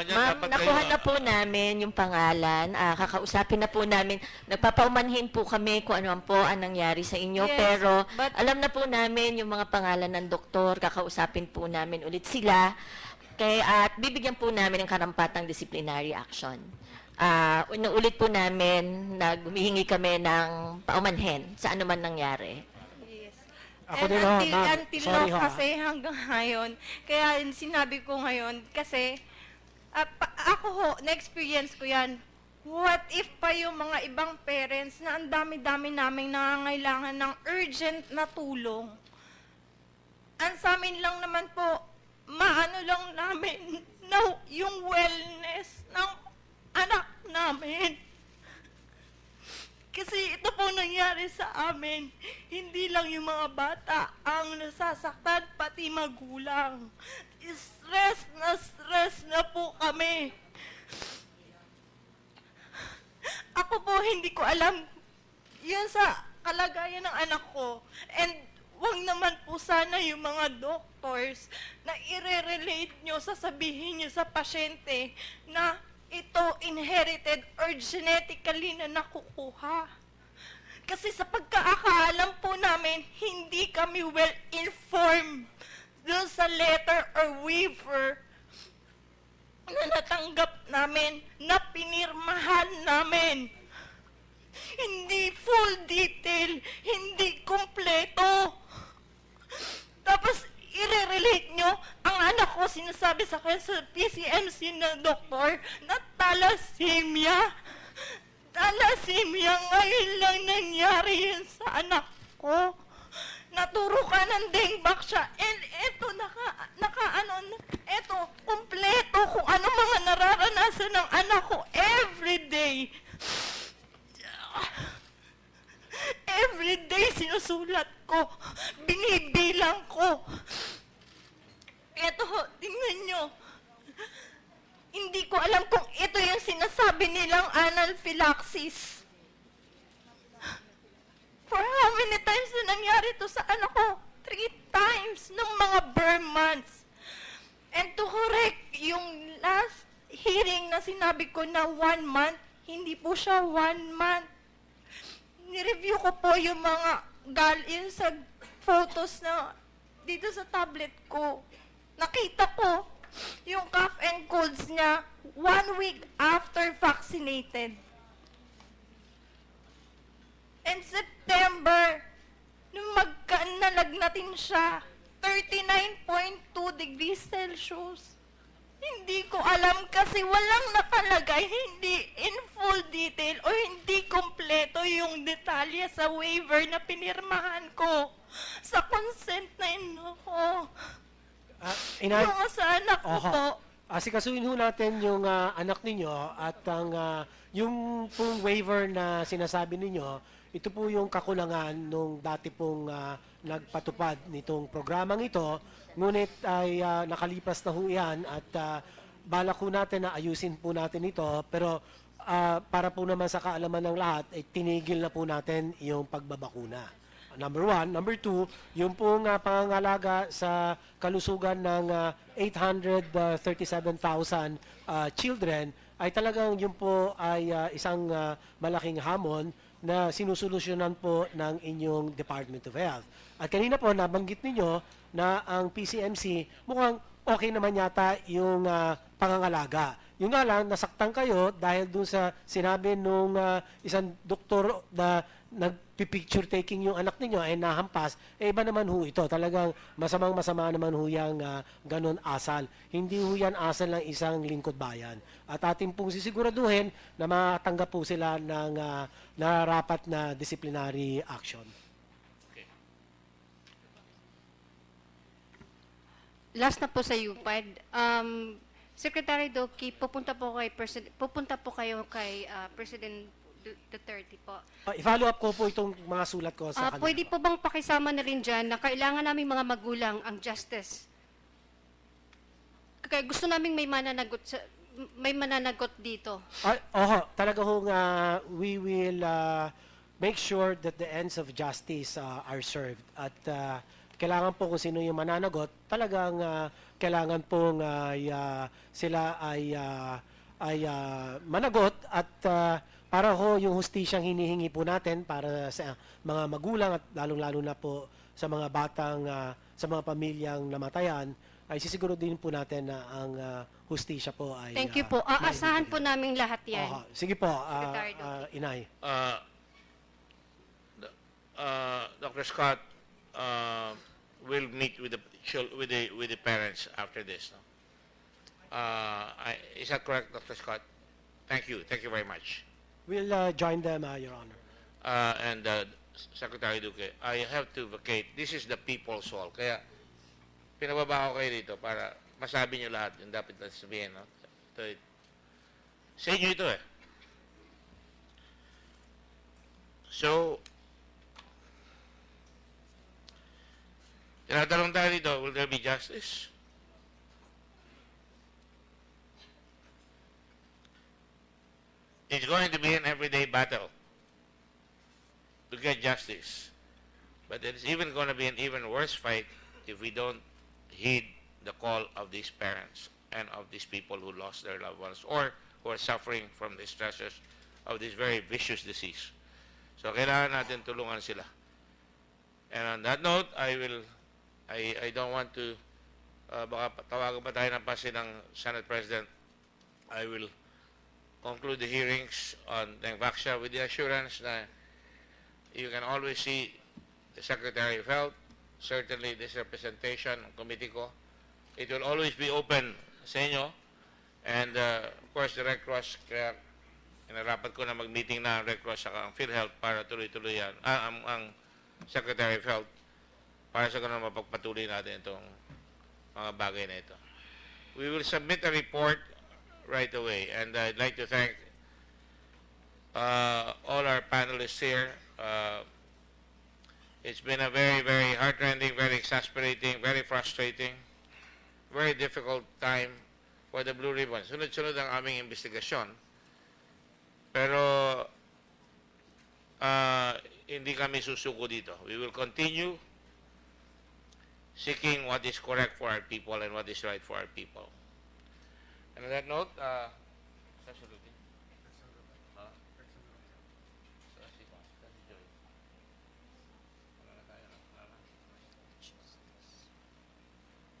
nakuha na po namin yung pangalan. Kakausapin na po namin. Nagpapaumanhin po kami kung ano po ang nangyari sa inyo. Yes, pero but- alam na po namin yung mga pangalan ng doktor. Kakausapin po namin ulit sila. At bibigyan po namin ng karampatang disciplinary action. Inuulit po namin na humihingi kami ng paumanhin sa anuman nangyari. Ako din ho, ma'am. Until Sorry ho. kasi hanggang ngayon. Kaya sinabi ko ngayon, kasi ako ho, na-experience ko yan. What if pa yung mga ibang parents na ang dami-dami naming nangangailangan ng urgent na tulong? Ang sa amin lang naman po, maano lang namin na yung wellness ng anak namin. Kasi ito po nangyari sa amin. Hindi lang yung mga bata ang nasasaktan, pati magulang. Stress na po kami. Ako po hindi ko alam yun sa kalagayan ng anak ko. And wag naman po sana yung mga doctors na i-relate nyo, sasabihin nyo sa pasyente na ito inherited or genetically na nakukuha. Kasi sa pagkakaalam po namin, hindi kami well-informed doon sa letter or waiver na natanggap namin, na pinirmahan namin. Hindi full detail, hindi kumpleto. Tapos, i-relate nyo, ang anak ko sinasabi sa akin sa PCMC na doktor na thalassemia. Thalassemia, ngayon lang nangyari yun sa anak ko. Naturo ka ng dengue siya. And eto, eto, kumpleto kung ano mga nararanasan ng anak ko every day. Every day sinusulat ko, binibilang ko. Eto, tingnan nyo. Hindi ko alam kung ito yung sinasabi nilang anaphylaxis. For how many times na nangyari to sa anak ko? 3 times ng mga burn months. And to correct yung last hearing na sinabi ko na 1 month, hindi po siya 1 month. Nireview ko po yung mga yung sa photos na dito sa tablet ko. Nakita ko yung cough and colds niya 1 week after vaccinated. And September, nung nalagnatin siya, 39.2 degrees Celsius. Hindi ko alam kasi walang nakalagay, hindi in full detail o hindi kompleto yung detalye sa waiver na pinirmahan ko sa consent na ko. Yung sa anak ko po. Asikasuhin ho natin yung anak ninyo at ang yung pong waiver na sinasabi ninyo, ito po yung kakulangan nung dati pong nagpatupad nitong programang ito, ngunit ay nakalipas na ho yan at balak po natin na ayusin po natin ito, pero para po naman sa kaalaman ng lahat, ay tinigil na po natin yung pagbabakuna. Number one. Number two, yung pong pangangalaga sa kalusugan ng 837,000 children ay talagang yun po ay isang malaking hamon na sinusolusyonan po ng inyong Department of Health. At kanina po nabanggit ninyo na ang PCMC mukhang okay naman yata yung pangangalaga. Yung nga lang, nasaktan kayo dahil dun sa sinabi nung isang doktor na nagpipicture taking yung anak ninyo ay nahampas, iba naman ho ito. Talagang masama naman ho yung ganon asal. Hindi ho yan asal ng isang lingkod bayan. At ating pong sisiguraduhin na matanggap po sila ng nararapat na disciplinary action. Last na po sa UPAD. Secretary Doki, pupunta po kayo kay President Duterte po. I-follow up ko po itong mga sulat ko sa kanila. Pwede po bang pakisama na rin dyan na kailangan naming mga magulang ang justice? Kaya gusto naming may mananagot dito. Talaga ho nga, we will make sure that the ends of justice are served. At kailangan po kung sino yung mananagot, talagang kailangan pong sila ay managot at para ho yung hustisyang hinihingi po natin para sa mga magulang at lalong-lalo na po sa mga batang, sa mga pamilyang namatayan, ay sisiguro din po natin na ang hustisya po ay... Thank you po. Aasahan po namin lahat yan. Sige po, Secretary Doki. Inay. Dr. Scott will meet with the parents after this. No? Is that correct, Dr. Scott? Thank you very much. We'll join them, Your Honor. And Secretary Duque, I have to vacate. This is the people's hall. Kaya pinababa ko kayo dito para masabi nyo lahat yung dapat na sabihin. No? Sa inyo ito eh. So, tinatanong tayo dito, will there be justice? It's going to be an everyday battle to get justice. But it's even going to be an even worse fight if we don't heed the call of these parents and of these people who lost their loved ones or who are suffering from the stresses of this very vicious disease. So kailangan natin tulungan sila. And on that note, I don't want to baka tawagan pa tayo ng pasin ng Senate President. I will conclude the hearings on Dengue with the assurance that you can always see the Secretary of Health, certainly this representation ng committee ko. It will always be open sa inyo. And of course, the Red Cross, kaya inarapat ko na mag-meeting na ang Red Cross saka ang PhilHealth para tuloy-tuloy yan, ang Secretary of Health, para sa ganun mapagpatuloy natin itong mga bagay na ito. We will submit a report right away, and I'd like to thank all our panelists here. It's been a very, very heartrending, very exasperating, very frustrating, very difficult time for the Blue Ribbon. Sunod-sunod ang aming investigasyon. Pero hindi kami susuko dito. We will continue seeking what is correct for our people and what is right for our people. And on that note,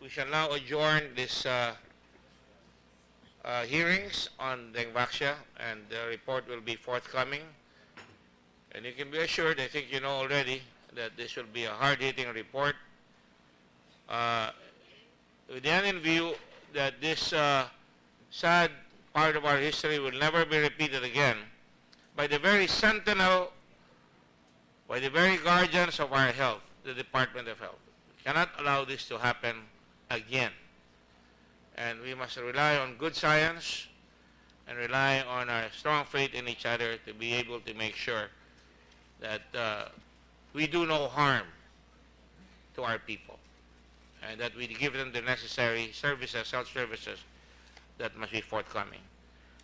we shall now adjourn this hearings on Dengue, and the report will be forthcoming. And you can be assured, I think you know already, that this will be a hard-hitting report. With the end in view that this sad part of our history will never be repeated again, by the very sentinel, by the very guardians of our health, the Department of Health. We cannot allow this to happen again. And we must rely on good science and rely on our strong faith in each other to be able to make sure that we do no harm to our people, and that we give them the necessary services, health services that must be forthcoming.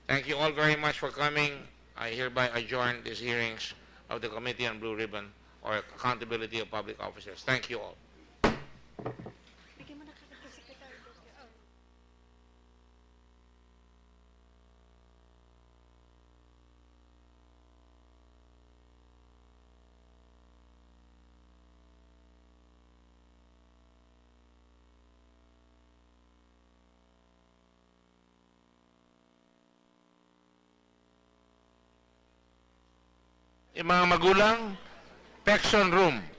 Thank you all very much for coming. I hereby adjourn these hearings of the Committee on Blue Ribbon, or Accountability of Public Officers. Thank you all. Yung mga magulang, Pection Room.